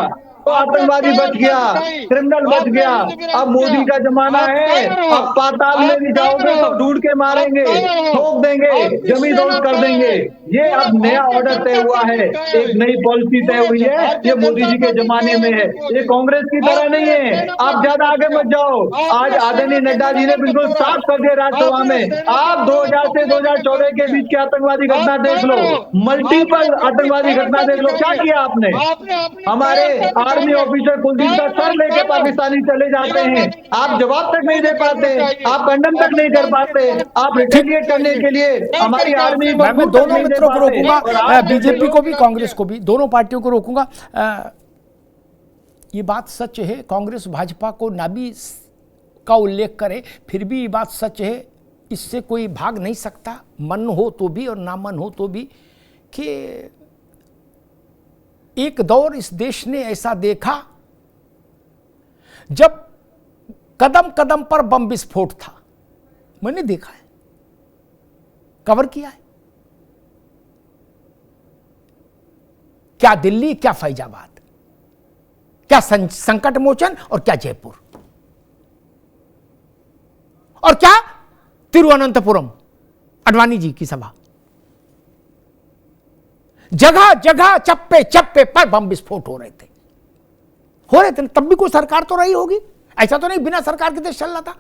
तो आतंकवादी बच गया, क्रिमिनल बच गया। अब मोदी का जमाना है, अब पाताल में भी जाओगे तो ढूंढ के मारेंगे, ठोक देंगे, जमी दोस्त कर देंगे। ये अब नया ऑर्डर तय हुआ है, एक नई पॉलिसी तय हुई है, ये मोदी जी के जमाने में है, ये कांग्रेस की तरह नहीं है। आप ज्यादा आगे मत जाओ। आज आदरणीय नड्डा जी ने बिल्कुल साफ कर दिया राज्यसभा में, आप 2000 से 2014 के बीच की आतंकवादी घटना देख लो, मल्टीपल आतंकवादी घटना देख लो। क्या किया आपने? हमारे आर्मी ऑफिसर कुलदीप का सर लेके पाकिस्तानी चले जाते हैं, आप जवाब तक नहीं दे पाते, आप खंडन तक नहीं कर पाते, आप रिटेलिएट करने के लिए हमारी आर्मी को मैं दोनों मित्रों को रोकूंगा, बीजेपी को भी कांग्रेस को भी, दोनों पार्टियों को रोकूंगा। ये बात सच है, कांग्रेस भाजपा को ना भी का उल्लेख करे, फिर भी ये बात सच है, इससे कोई भाग नहीं सकता, मन हो तो भी और ना मन हो तो भी, कि एक दौर इस देश ने ऐसा देखा जब कदम कदम पर बम विस्फोट था। मैंने देखा है, कवर किया है, क्या दिल्ली, क्या फैजाबाद, क्या संकट मोचन और क्या जयपुर, और क्या तिरुवनंतपुरम, अडवाणी जी की सभा। जगह जगह चप्पे चप्पे पर बम विस्फोट हो रहे थे, तब भी कोई सरकार तो रही होगी, ऐसा तो नहीं बिना सरकार के देश चल रहा था।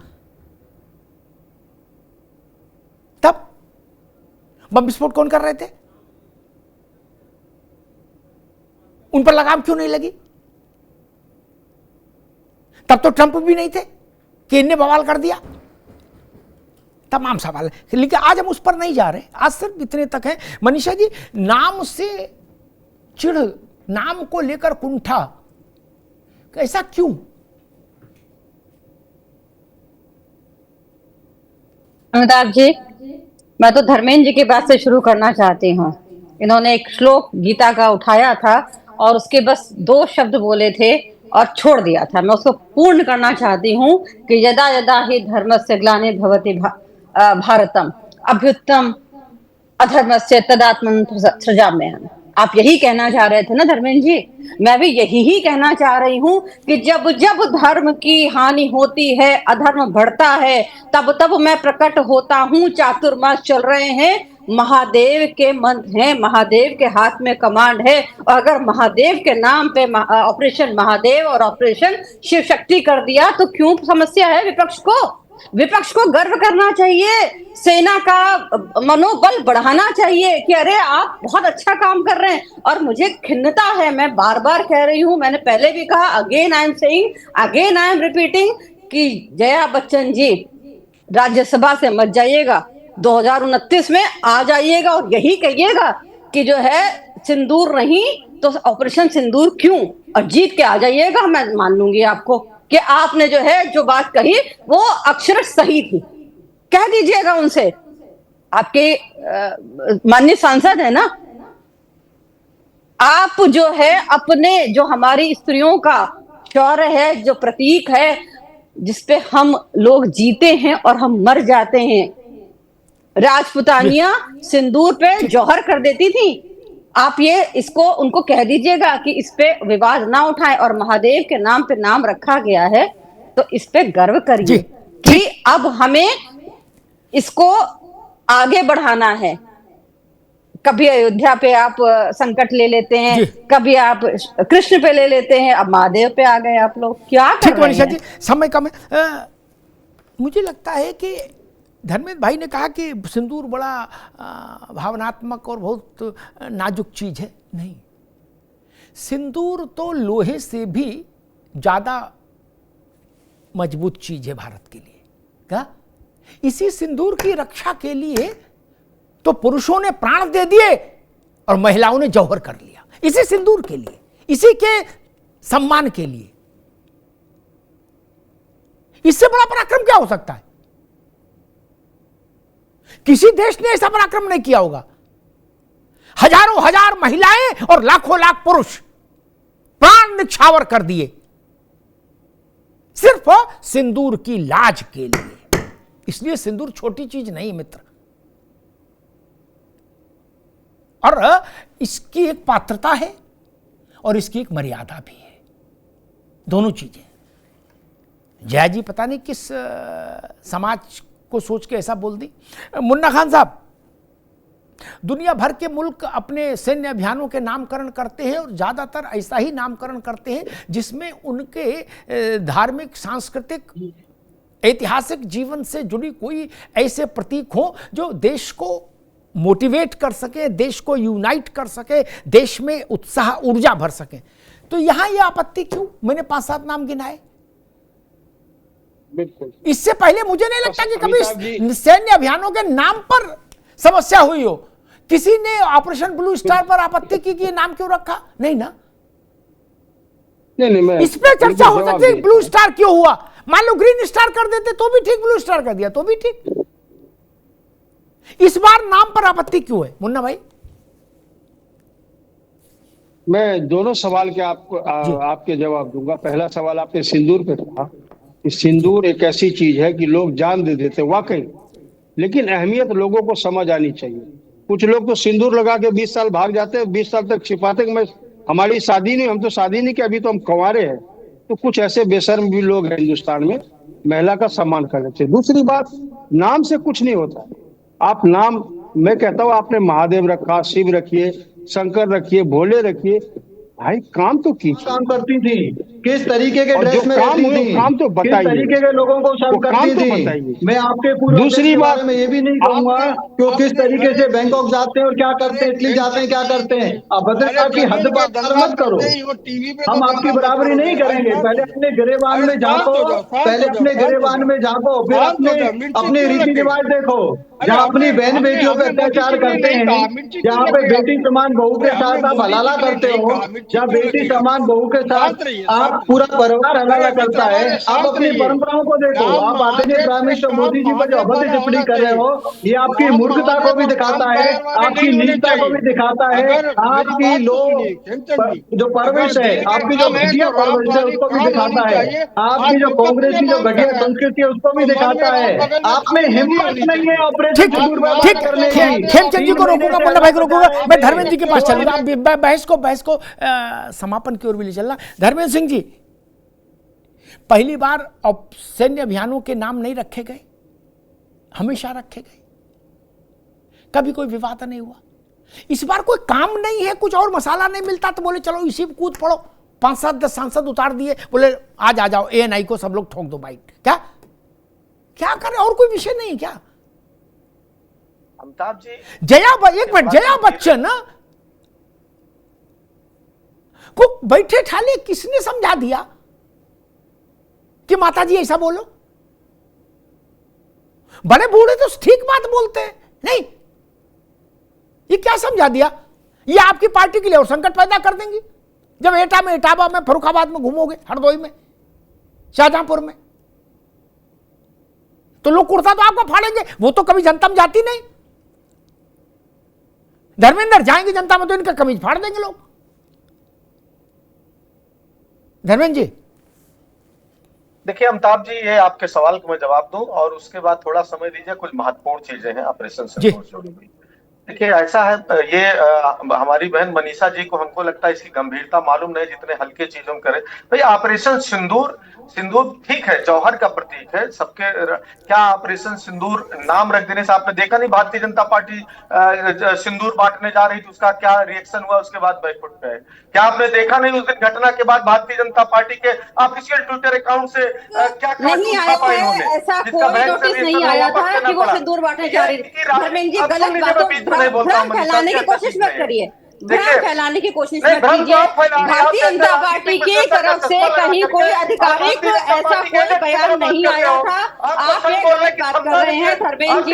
तब बम विस्फोट कौन कर रहे थे? उन पर लगाम क्यों नहीं लगी? तब तो ट्रंप भी नहीं थे कि इनने बवाल कर दिया। तमाम सवाल है, लेकिन आज हम उस पर नहीं जा रहे, आज सिर्फ इतने तक है। मनीषा जी, नाम से चिढ़, नाम को लेकर कुंठा, ऐसा क्यों? अमिताभ जी, मैं तो धर्मेंद्र जी की बात से शुरू करना चाहती हूँ। इन्होंने एक श्लोक गीता का उठाया था और उसके बस 2 शब्द बोले थे और छोड़ दिया था। मैं उसको पूर्ण करना चाहती हूँ कि यदा यदा ही धर्मस्य ग्लानिर्भवति भारतम अभ्युत्तम अधर्मस्य तदात्मनं सृजाम्यहम्। आप यही कहना चाह रहे थे ना धर्मेंद्र जी? मैं भी यही ही कहना चाह रही हूँ कि जब जब धर्म की हानि होती है, अधर्म बढ़ता है, तब तब मैं प्रकट होता हूँ। चातुर्मास चल रहे हैं, महादेव के मंत्र हैं, महादेव के हाथ में कमांड है, और अगर महादेव के नाम पे ऑपरेशन महादेव और ऑपरेशन शिव शक्ति कर दिया तो क्यों समस्या है विपक्ष को? विपक्ष को गर्व करना चाहिए, सेना का मनोबल बढ़ाना चाहिए कि अरे आप बहुत अच्छा काम कर रहे हैं। और मुझे खिन्नता है, मैं बार बार कह रही हूं, मैंने पहले भी कहा, again I am saying, again I am repeating कि जया बच्चन जी राज्यसभा से मत जाइएगा, 2029 में आ जाइएगा और यही कहिएगा कि जो है सिंदूर नहीं तो ऑपरेशन सिंदूर क्यों, और जीत के आ जाइएगा। मैं मान लूंगी आपको कि आपने जो है जो बात कही वो अक्षर सही थी। कह दीजिएगा उनसे, आपके माननीय सांसद है ना, आप जो है अपने, जो हमारी स्त्रियों का शौर्य है, जो प्रतीक है जिसपे हम लोग जीते हैं और हम मर जाते हैं, राजपुतानियां सिंदूर पे जौहर कर देती थी। आप ये इसको उनको कह दीजिएगा कि इस पे विवाद ना उठाएं, और महादेव के नाम पे नाम रखा गया है तो इस पे गर्व करिए कि अब हमें इसको आगे बढ़ाना है। कभी अयोध्या पे आप संकट ले लेते हैं, कभी आप कृष्ण पे ले लेते हैं, अब महादेव पे आ गए आप लोग। क्या कर रहे हैं? जी, समय कम है। मुझे लगता है कि धर्मेंद्र भाई ने कहा कि सिंदूर बड़ा भावनात्मक और बहुत नाजुक चीज है। नहीं, सिंदूर तो लोहे से भी ज्यादा मजबूत चीज है भारत के लिए। क्या इसी सिंदूर की रक्षा के लिए तो पुरुषों ने प्राण दे दिए और महिलाओं ने जौहर कर लिया, इसी सिंदूर के लिए, इसी के सम्मान के लिए। इससे बड़ा पराक्रम क्या हो सकता है? किसी देश ने ऐसा पराक्रम नहीं किया होगा। हजारों हजार महिलाएं और लाखों लाख पुरुष प्राण निछावर कर दिए सिर्फ सिंदूर की लाज के लिए। इसलिए सिंदूर छोटी चीज नहीं मित्र, और इसकी एक पात्रता है और इसकी एक मर्यादा भी है। दोनों चीजें। जया जी पता नहीं किस समाज को सोच के ऐसा बोल दी। मुन्ना खान साहब, दुनिया भर के मुल्क अपने सैन्य अभियानों के नामकरण करते हैं और ज़्यादातर ऐसा ही नामकरण करते हैं जिसमें उनके धार्मिक, सांस्कृतिक, ऐतिहासिक जीवन से जुड़ी कोई ऐसे प्रतीक हो जो देश को मोटिवेट कर सके, देश को यूनाइट कर सके, देश में उत्साह, ऊर्जा भर सके। तो यहां यह आपत्ति क्यों? मैंने 5-7 नाम गिनाए। बिल्कुल, इससे पहले मुझे नहीं लगता कि कभी सैन्य अभियानों के नाम पर समस्या हुई हो। किसी ने ऑपरेशन ब्लू स्टार पर आपत्ति की कि ये नाम क्यों रखा? नहीं ना। नहीं, मैं इस पे चर्चा हो सकती है ब्लू स्टार क्यों हुआ। मान लो ग्रीन स्टार कर देते तो भी ठीक, ब्लू स्टार कर दिया तो भी ठीक। इस बार नाम पर आपत्ति क्यों है मुन्ना भाई? मैं दोनों सवाल के आपके जवाब दूंगा। पहला सवाल आपने सिंदूर पे कहा कि सिंदूर एक ऐसी चीज है कि लोग जान दे देते, वाकई, लेकिन अहमियत लोगों को समझ आनी चाहिए। कुछ लोग तो सिंदूर लगा के 20 साल भाग जाते हैं, 20 साल तक छिपाते हैं। मैं, हमारी शादी नहीं, हम तो शादी नहीं कि अभी तो हम कंवारे हैं। तो कुछ ऐसे बेशर्म भी लोग हैं हिंदुस्तान में, महिला का सम्मान करने चाहिए। दूसरी बात, नाम से कुछ नहीं होता। आप नाम, मैं कहता हूँ आपने महादेव रखा, शिव रखिए, शंकर रखिए, भोले रखिए, भाई काम तो कीजिए। काम करती थी, किस तरीके के ड्रेस में काम रहती थी, काम तो किस बताइए, तरीके के लोगों को सर्व करती तो थी। बताइए। मैं आपके पूरे दूसरी के बात, बारे में ये भी नहीं कहूंगा कि वो किस तरीके से बैंकॉक जाते हैं और क्या करते हैं, इटली जाते हैं, क्या करते हैं। अभद्रता की हद पार मत करो। हम आपकी बराबरी नहीं करेंगे। पहले अपने गिरेबान में झांको, पहले अपने गिरेबान में झांको, फिर अपने रीति रिवाज देखो। जहाँ अपनी बहन बेटियों पे अत्याचार करते हैं, जहाँ पे बेटी समान बहू के साथ आप हलाला करते हो, जहाँ बेटी समान बहू के साथ आप पूरा परिवार हलाला करता है, आप अपनी परंपराओं को देखो। आप आदरणीय प्राइम मिनिस्टर मोदी जी पर जो अभद्र टिप्पणी कर रहे हो, ये आपकी मूर्खता को भी दिखाता है, आपकी नीचता को भी दिखाता है, आपकी जो परवरिश है, आपकी जो घटिया परवरिश है उसको भी दिखाता है, आपकी जो कांग्रेस की जो घटिया संस्कृति है उसको भी दिखाता है। आप में हिम्मत नहीं है ऑपरेशन ठीक, खेमचंद जी को रोकूंगा, मुन्ना भाई को रोकूंगा, मैं धर्मेंद्र जी के पास चलूंगा। बहस को समापन की ओर भी ले चलना। धर्मेंद्र सिंह जी, पहली बार सैन्य अभियानों के नाम नहीं रखे गए, हमेशा रखे गए, कभी कोई विवाद नहीं हुआ। इस बार कोई काम नहीं है, कुछ और मसाला नहीं मिलता तो बोले चलो इसी में कूद पड़ो। 5-7-10 सांसद उतार दिए, बोले आज आ जाओ ANI को सब लोग ठोक दो बाइट। क्या करें, और कोई विषय नहीं क्या? अमिताभ जी, एक मिनट, जया बच्चन को बैठे ठाले किसने समझा दिया कि माताजी ऐसा बोलो? बड़े बूढ़े तो ठीक बात बोलते हैं, नहीं, ये क्या समझा दिया? ये आपकी पार्टी के लिए और संकट पैदा कर देंगी। जब एटा में, इटावा में, फर्रुखाबाद में घूमोगे, हरदोई में, शाहजहांपुर में, तो लोग कुर्ता तो आपका फाड़ेंगे। वो तो कभी जनता में जाती नहीं। धर्मेंद्र जाएंगे जनता में तो इनका कमीज फाड़ देंगे लोग। धर्मेंद्र जी, देखिए अमिताभ जी, ये आपके सवाल को मैं जवाब दूं और उसके बाद थोड़ा समय दीजिए। कुछ महत्वपूर्ण चीजें हैं ऑपरेशन सिंदूर से जुड़ी हुई। देखिए ऐसा है, ये हमारी बहन मनीषा जी को, हमको लगता है इसकी गंभीरता मालूम नहीं जितने हल्के चीजों में करे। भाई ऑपरेशन सिंदूर ठीक है, जौहर का प्रतीक है सबके। क्या ऑपरेशन सिंदूर नाम रख देने से आपने देखा नहीं भारतीय जनता पार्टी सिंदूर बांटने जा रही थी, उसका क्या रिएक्शन हुआ उसके बाद बैकफुट पे है? क्या आपने देखा नहीं उस दिन घटना के बाद भारतीय जनता पार्टी के ऑफिशियल ट्विटर अकाउंट से क्या नहीं आया था, ऐसा कोई नोटिस नहीं आया था कि वो सिंदूर बांटने जा रही थी। धर्मेंद्र जी, गलत बातों भ्रम फैलाने की कोशिश मत करिए, भ्रम फैलाने की कोशिश मत कीजिए। भारतीय जनता पार्टी की तरफ से कहीं कोई आधिकारिक ऐसा कोई बयान नहीं आया था। आप ये गलत बात कर रहे हैं धर्मेंद्र जी।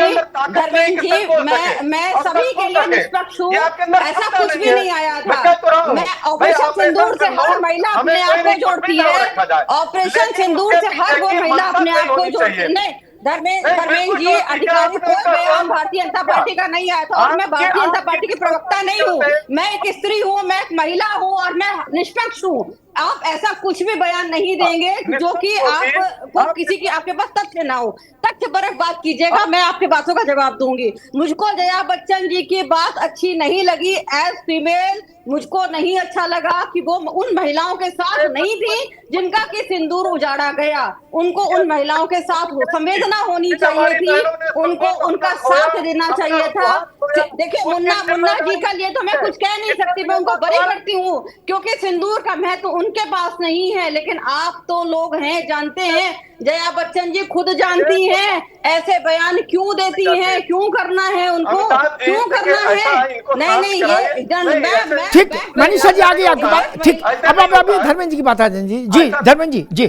मैं सभी के लिए निष्पक्ष हूँ, ऐसा कुछ भी नहीं आया था। मैं ऑपरेशन सिंदूर से हर महिला अपने आप को जोड़ती है, ऑपरेशन सिंदूर से हर वो महिला अपने आप को जोड़ती है। नहीं धर्मेंद्र जी, आधिकारिक कोई बयान भारतीय जनता पार्टी का नहीं आया था और मैं भारतीय जनता पार्टी की प्रवक्ता नहीं हूँ। मैं एक स्त्री हूँ, मैं एक महिला हूँ और मैं निष्पक्ष हूँ। आप ऐसा कुछ भी बयान नहीं देंगे जो कि आपको किसी की आपके पास तथ्य ना हो। तथ्य परक बात कीजिएगा, मैं आपकी बातों का जवाब दूंगी। मुझको जया बच्चन जी की बात अच्छी नहीं लगी एज फीमेल। मुझको नहीं अच्छा लगा कि वो उन महिलाओं के साथ नहीं थी जिनका कि सिंदूर उजाड़ा गया। उनको उन महिलाओं के साथ संवेदना होनी चाहिए थी, उनको उनका साथ देना चाहिए था। देखिए मुन्ना जी का लिए तो मैं कुछ कह नहीं सकती, मैं उनको बरी करती हूँ क्योंकि सिंदूर का महत्व उनके पास नहीं है। लेकिन आप तो लोग हैं, जानते हैं, जया बच्चन जी खुद जानती हैं ऐसे बयान क्यों देती हैं, क्यों करना है उनको, क्यों करना है। नहीं ये ठीक, मनीषा जी आगे आपकी बात ठीक। अब अभी धर्मेंद्र जी की बात आ जाएंगे। जी धर्मेंद्र जी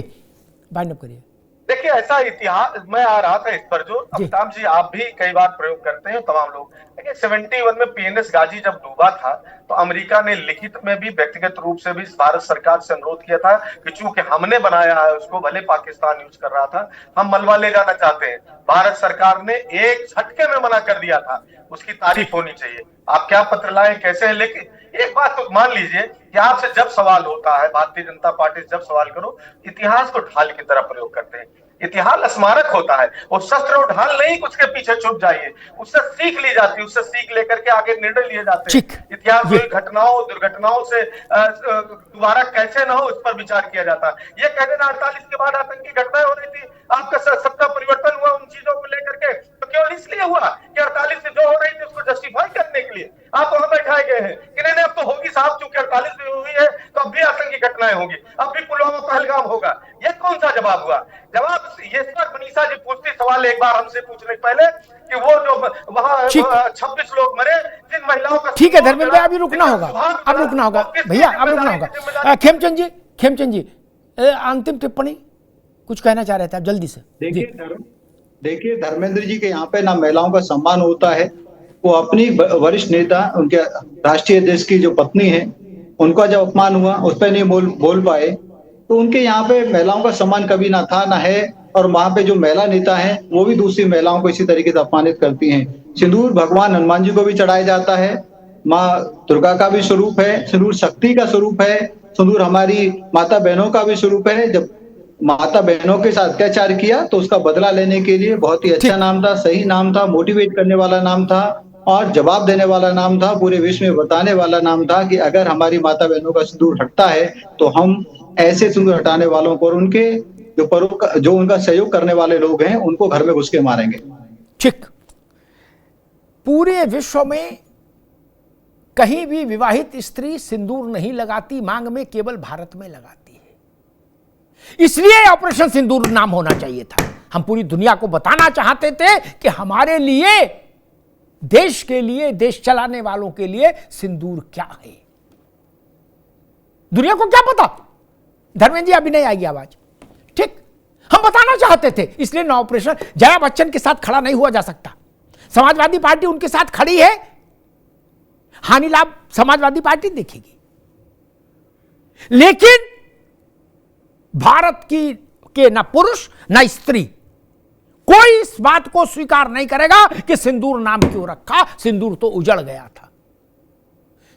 बाइंड अप करिए। देखिए ऐसा इतिहास मैं आ रहा था इस पर जो अमिताभ जी आप भी कई बार प्रयोग करते हैं तमाम लोग। देखिए 71 में पीएनएस गाजी जब डूबा था तो अमेरिका ने लिखित में भी व्यक्तिगत रूप से भी भारत सरकार से अनुरोध किया था कि चूंकि हमने बनाया है उसको, भले पाकिस्तान यूज कर रहा था, हम मलबा ले जाना चाहते हैं। भारत सरकार ने एक झटके में मना कर दिया था। उसकी तारीफ होनी चाहिए। आप क्या पत्र लाए, कैसे है, लेकिन एक बात तो मान लीजिए कि आपसे जब सवाल होता है, भारतीय जनता पार्टी से जब सवाल करो, इतिहास को ढाल की तरह प्रयोग करते हैं। इतिहास स्मारक होता है, वो शस्त्र और ढाल नहीं कुछ के पीछे छुप जाइए, उससे सीख ली जाती है, उससे सीख लेकर के आगे निर्णय लिए जाते हैं। इतिहास हुई घटनाओं दुर्घटनाओं से दोबारा कैसे ना हो उस पर विचार किया जाता है। ये कह देना 48 के बाद आतंकी घटनाएं हो रही थी, आपका सत्ता परिवर्तन हुआ उन चीजों को लेकर के, तो केवल इसलिए हुआ कि 48 से जो हो रही थी उसको जस्टिफाई करने के लिए आप वहां बैठाए गए हैं कि नहीं अब तो होगी साहब, चूंकि 48 में हुई है तो अब भी आतंकी घटनाएं होगी, अब भी पुलवामा पहलगाम होगा। ये कौन सा जवाब हुआ? जवाब ये सर मनीषा जी पूछती सवाल एक बार हमसे पूछने पहले कि वो जो वहां 26 लोग मरे, जिन महिलाओं का, ठीक है धर्मेंद्र भाई अभी रुकना होगा, अब रुकना होगा भैया, अब रुकना होगा। खेमचंद जी अंतिम टिप्पणी कुछ कहना चाह रहे थे आप जल्दी से। देखिए धर्मेंद्र जी के यहाँ पे ना महिलाओं का सम्मान होता है। वो अपनी वरिष्ठ नेता, उनके राष्ट्रीय अध्यक्ष की जो पत्नी है, उनका जब अपमान हुआ उस पर नहीं बोल पाए, तो उनके यहाँ पे महिलाओं का सम्मान कभी ना था ना है। और वहां पे जो महिला नेता हैं वो भी दूसरी महिलाओं को इसी तरीके से अपमानित करती हैं। सिंदूर भगवान हनुमान जी को भी चढ़ाया जाता है, माँ दुर्गा का भी स्वरूप है, सिंदूर शक्ति का स्वरूप है, सिंदूर हमारी माता बहनों का भी स्वरूप है। जब माता बहनों के साथ अत्याचार किया तो उसका बदला लेने के लिए बहुत ही अच्छा नाम था, सही नाम था, मोटिवेट करने वाला नाम था और जवाब देने वाला नाम था, पूरे विश्व में बताने वाला नाम था कि अगर हमारी माता बहनों का सिंदूर हटता है तो हम ऐसे सिंदूर हटाने वालों को और उनके जो उनका सहयोग करने वाले लोग हैं उनको घर में घुस के मारेंगे। ठीक, पूरे विश्व में कहीं भी विवाहित स्त्री सिंदूर नहीं लगाती मांग में, केवल भारत में लगाती है। इसलिए ऑपरेशन सिंदूर नाम होना चाहिए था। हम पूरी दुनिया को बताना चाहते थे कि हमारे लिए, देश के लिए, देश चलाने वालों के लिए सिंदूर क्या है। दुनिया को क्या पता? धर्मेंद्र जी अभी नहीं आएगी आवाज, ठीक, हम बताना चाहते थे, इसलिए ना ऑपरेशन। जया बच्चन के साथ खड़ा नहीं हुआ जा सकता। समाजवादी पार्टी उनके साथ खड़ी है, हानि लाभ समाजवादी पार्टी देखेगी। लेकिन भारत के ना पुरुष ना स्त्री कोई इस बात को स्वीकार नहीं करेगा कि सिंदूर नाम क्यों रखा। सिंदूर तो उजड़ गया था।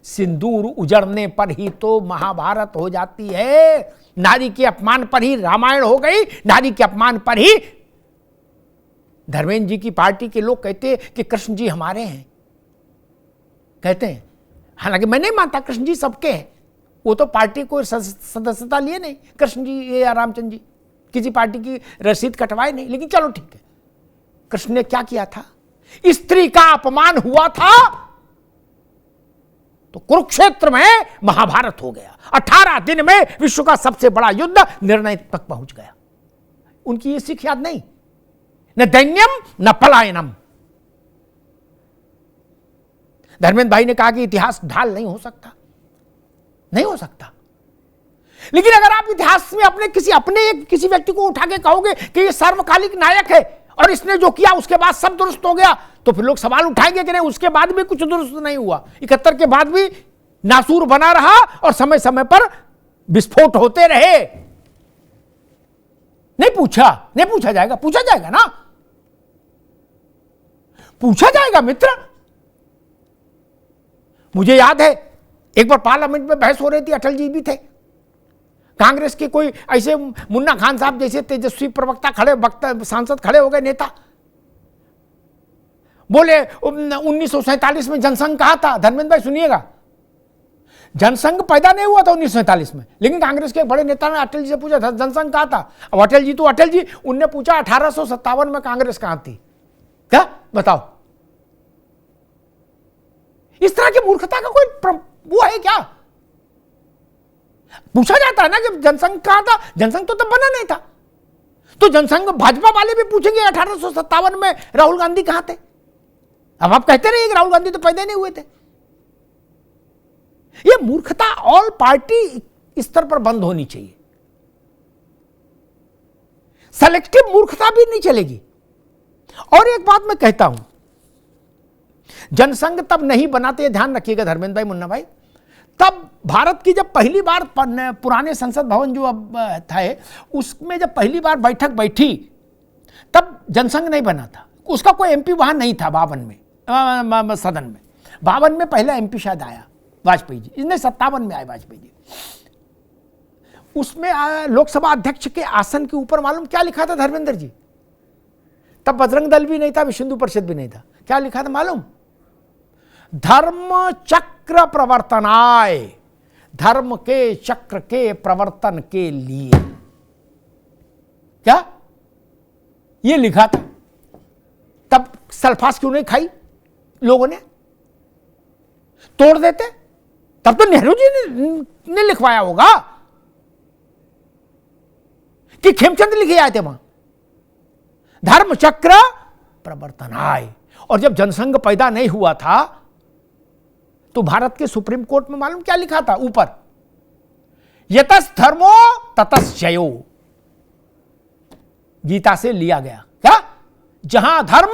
सिंदूर उजड़ने पर ही तो महाभारत हो जाती है। नारी के अपमान पर ही रामायण हो गई। नारी के अपमान पर ही धर्मेंद्र जी की पार्टी के लोग कहते हैं कि कृष्ण जी हमारे हैं, कहते हैं। हालांकि मैं नहीं मानता, कृष्ण जी सबके हैं। वो तो पार्टी को सदस्यता लिए नहीं, कृष्ण जी या रामचंद्र जी किसी पार्टी की रसीद कटवाए नहीं। लेकिन चलो ठीक है, कृष्ण ने क्या किया था? स्त्री का अपमान हुआ था तो कुरुक्षेत्र में महाभारत हो गया। 18 दिन में विश्व का सबसे बड़ा युद्ध निर्णय तक पहुंच गया। उनकी ये सीख याद नहीं, न दैन्यम न पलायनम। धर्मेंद्र भाई ने कहा कि इतिहास ढाल नहीं हो सकता, नहीं हो सकता। लेकिन अगर आप इतिहास में किसी व्यक्ति को उठा के कहोगे कि ये सर्वकालिक नायक है और इसने जो किया उसके बाद सब दुरुस्त हो गया, तो फिर लोग सवाल उठाएंगे कि नहीं उसके बाद भी कुछ दुरुस्त नहीं हुआ, 71 के बाद भी नासूर बना रहा और समय समय पर विस्फोट होते रहे। नहीं पूछा जाएगा? पूछा जाएगा ना, पूछा जाएगा मित्र। मुझे याद है एक बार पार्लियामेंट में बहस हो रही थी, अटल जी भी थे। कांग्रेस के कोई ऐसे मुन्ना खान साहब जैसे तेजस्वी प्रवक्ता खड़े, वक्ता सांसद खड़े हो गए, नेता बोले 1947 में जनसंघ कहा था। धर्मेंद्र भाई सुनिएगा, जनसंघ पैदा नहीं हुआ था 1947 में, लेकिन कांग्रेस के बड़े नेता ने अटल जी से पूछा था जनसंघ कहा था। अब अटल जी तो अटल जी, उनने पूछा 1857 में कांग्रेस कहां थी, क्या बताओ। इस तरह की मूर्खता का कोई वो है क्या? पूछा जाता है ना कि जनसंघ कहां था, जनसंघ तो तब बना नहीं था। तो जनसंघ भाजपा वाले भी पूछेंगे 1857 में राहुल गांधी कहां थे। अब आप कहते रहिए कि राहुल गांधी तो पैदा नहीं हुए थे। यह मूर्खता ऑल पार्टी स्तर पर बंद होनी चाहिए। सेलेक्टिव मूर्खता भी नहीं चलेगी। और एक बात मैं कहता हूं, जनसंघ तब नहीं बनाते, ध्यान रखिएगा धर्मेंद्र भाई, मुन्ना भाई, तब भारत की जब पहली बार पुराने संसद भवन जो अब था उसमें जब पहली बार बैठक बैठी तब जनसंघ नहीं बना था। उसका कोई एमपी वहां नहीं था 52 में सदन में। 52 में पहला एमपी शायद आया वाजपेयी जी, इसने 57 में आए वाजपेयी जी। उसमें लोकसभा अध्यक्ष के आसन के ऊपर मालूम क्या लिखा था धर्मेंद्र जी? तब बजरंग दल भी नहीं था, विश्व हिंदू परिषद भी नहीं था। क्या लिखा था मालूम? धर्म चक्र प्रवर्तनाय, धर्म के चक्र के प्रवर्तन के लिए। क्या ये लिखा था? तब सल्फास क्यों नहीं खाई लोगों ने? तोड़ देते। तब तो नेहरू जी ने लिखवाया होगा कि खेमचंद लिखे आए थे वहां, धर्म चक्र प्रवर्तनाय। और जब जनसंघ पैदा नहीं हुआ था तो भारत के सुप्रीम कोर्ट में मालूम क्या लिखा था ऊपर? यतस् धर्मो ततस् जयो। गीता से लिया गया। क्या? जहां धर्म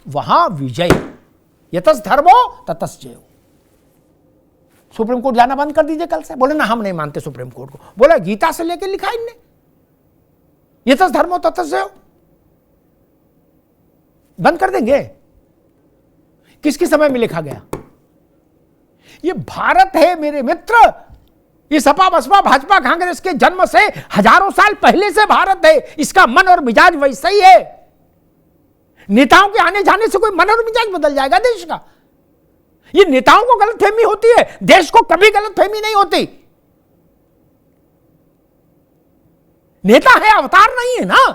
वहां विजय। यतस् धर्मो ततस् जयो। सुप्रीम कोर्ट जाना बंद कर दीजिए कल से। बोले ना हम नहीं मानते सुप्रीम कोर्ट को। बोला गीता से लेकर लिखा इनने, यतस् धर्मो ततस् जयो। बंद कर देंगे। किसके समय में लिखा गया? ये भारत है मेरे मित्र। ये सपा बसपा भाजपा कांग्रेस के जन्म से हजारों साल पहले से भारत है। इसका मन और मिजाज वैसा ही है। नेताओं के आने जाने से कोई मन और मिजाज बदल जाएगा देश का? ये नेताओं को गलतफहमी होती है, देश को कभी गलतफहमी नहीं होती। नेता है, अवतार नहीं है ना।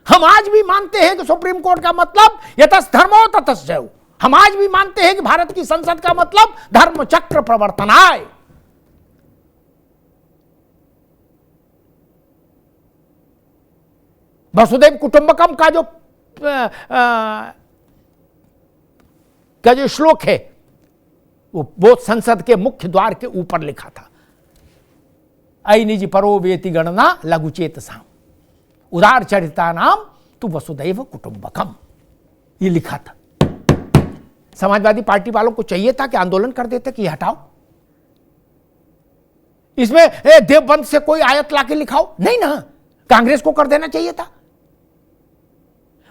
हम आज भी मानते हैं कि सुप्रीम कोर्ट का मतलब यतस् धर्मो ततस् जयो। हम आज भी मानते हैं कि भारत की संसद का मतलब धर्म चक्र प्रवर्तनाय। वसुदेव कुटुंबकम का जो श्लोक है वो संसद के मुख्य द्वार के ऊपर लिखा था। ऐ निज परो वेति गणना लघुचेत साम उदार चरिता नाम तू वसुदैव कुटुंबकम, ये लिखा था। समाजवादी पार्टी वालों को चाहिए था कि आंदोलन कर देते कि हटाओ, इसमें देवबंद से कोई आयत लाके लिखाओ। नहीं ना, कांग्रेस को कर देना चाहिए था।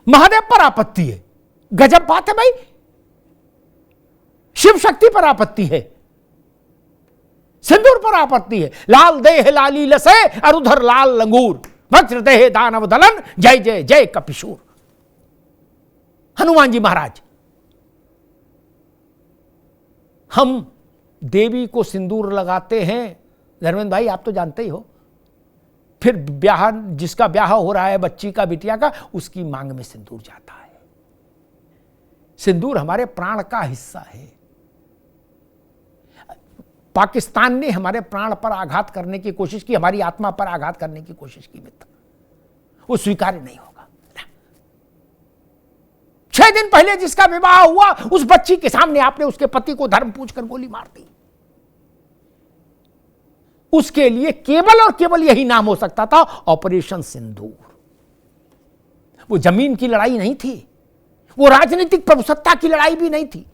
महादेव पर आपत्ति है, गजब बात है भाई। शिव शक्ति पर आपत्ति है, सिंदूर पर आपत्ति है। लाल देह लाली लसे अरुधर लाल लंगूर, वज्र देह दानव दलन जय जय जय कपिशूर। हनुमान जी महाराज। हम देवी को सिंदूर लगाते हैं धर्मेंद्र भाई, आप तो जानते ही हो। फिर ब्याह, जिसका ब्याह हो रहा है बच्ची का बिटिया का, उसकी मांग में सिंदूर जाता है। सिंदूर हमारे प्राण का हिस्सा है। पाकिस्तान ने हमारे प्राण पर आघात करने की कोशिश की, हमारी आत्मा पर आघात करने की कोशिश की मित्र, वो स्वीकार्य नहीं होगा। 6 दिन पहले जिसका विवाह हुआ उस बच्ची के सामने आपने उसके पति को धर्म पूछकर गोली मार दी। उसके लिए केवल और केवल यही नाम हो सकता था, ऑपरेशन सिंदूर। वो जमीन की लड़ाई नहीं थी, वो राजनीतिक प्रभुसत्ता की लड़ाई भी नहीं थी।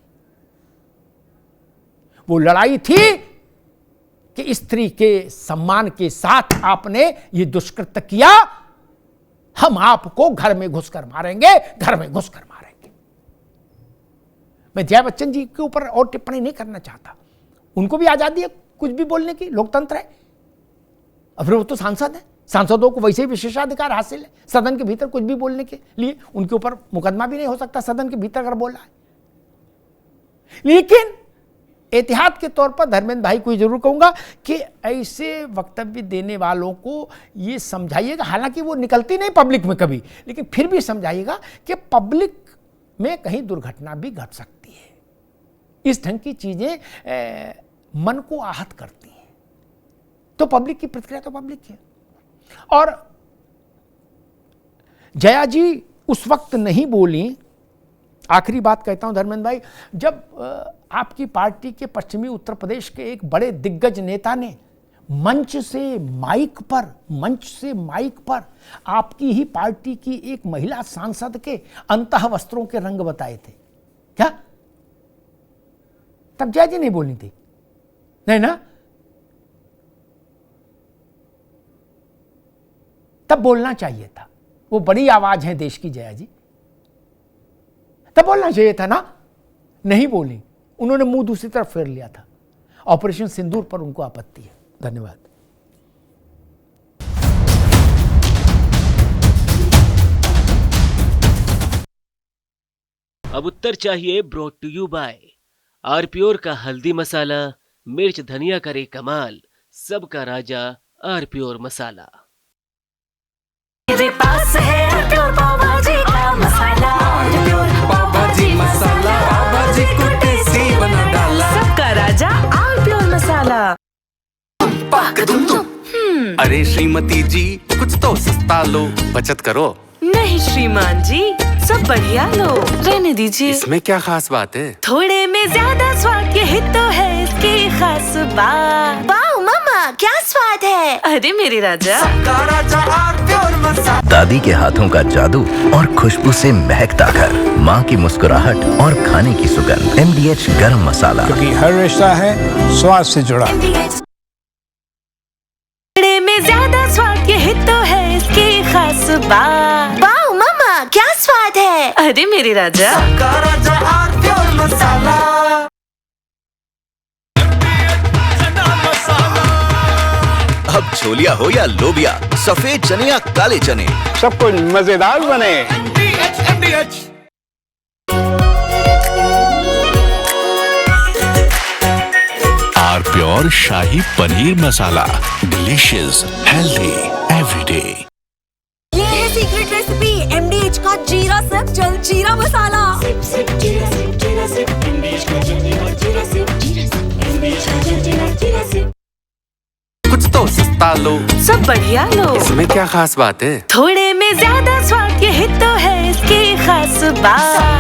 वो लड़ाई थी कि स्त्री के सम्मान के साथ आपने ये दुष्कृत्य किया, हम आपको घर में घुसकर मारेंगे, घर में घुसकर मारेंगे। मैं जया बच्चन जी के ऊपर और टिप्पणी नहीं करना चाहता, उनको भी आजादी है कुछ भी बोलने की, लोकतंत्र है। और फिर वो तो सांसद है, सांसदों को वैसे ही विशेषाधिकार हासिल है सदन के भीतर कुछ भी बोलने के लिए। उनके ऊपर मुकदमा भी नहीं हो सकता सदन के भीतर अगर बोला है। लेकिन एहतियात के तौर पर धर्मेंद्र भाई को जरूर कहूंगा कि ऐसे वक्तव्य देने वालों को ये समझाइएगा, हालांकि वो निकलती नहीं पब्लिक में कभी, लेकिन फिर भी समझाइएगा कि पब्लिक में कहीं दुर्घटना भी घट सकती है। इस ढंग की चीजें मन को आहत करती हैं। तो पब्लिक की प्रतिक्रिया तो पब्लिक की है। और जया जी उस वक्त नहीं बोली, आखिरी बात कहता हूं धर्मेंद्र भाई, जब आपकी पार्टी के पश्चिमी उत्तर प्रदेश के एक बड़े दिग्गज नेता ने मंच से माइक पर आपकी ही पार्टी की एक महिला सांसद के अंतः वस्त्रों के रंग बताए थे, क्या तब जया जी नहीं बोलनी थी? नहीं ना, तब बोलना चाहिए था। वो बड़ी आवाज है देश की जया जी, तब बोलना चाहिए था ना, नहीं बोली। उन्होंने मुंह दूसरी तरफ फेर लिया था। ऑपरेशन सिंदूर पर उनको आपत्ति है। धन्यवाद। अब उत्तर चाहिए ब्रॉट टू यू बाय आरप्योर का हल्दी मसाला, मिर्च धनिया करे कमाल, सबका राजा आरप्योर मसाला। मेरे पास है आरप्योर पाव भाजी का मसाला, आरप्योर पाव भाजी मसाला, पाव भाजी को टेस्टी बना डाला, सबका राजा आरप्योर मसाला। अरे श्रीमती जी कुछ तो सस्ता लो, बचत करो। नहीं श्रीमान जी, सब बढ़िया लो, रहने दीजिए। इसमें क्या खास बात है? थोड़े में ज्यादा स्वाद, यही तो है इसकी खास बात। वाओ मामा क्या स्वाद है, अरे मेरे राजा, सबका राजा आरप्योर मसाला। दादी के हाथों का जादू और खुशबू से महकता घर, माँ की मुस्कुराहट और खाने की सुगंध। MDH गरम मसाला, क्योंकि हर रिश्ता है स्वाद से जुड़ा। थोड़े में ज्यादा स्वाद, यही तो है इसकी खास बात। वाओ मामा क्या स्वाद है, अरे मेरे राजा, सबका राजा आरप्योर मसाला। अब छोलिया हो या लोबिया, सफेद चने या काले चने, सब कुछ मजेदार बने। आरप्योर शाही paneer masala, delicious healthy everyday. ये है सीक्रेट रेसिपी MDH का जीरा सिप जल जीरा मसाला। कुछ तो सस्ता लो, सब बढ़िया लो, इसमें क्या खास बात है? थोड़े में ज्यादा स्वाद, यही तो है इसकी खास बात।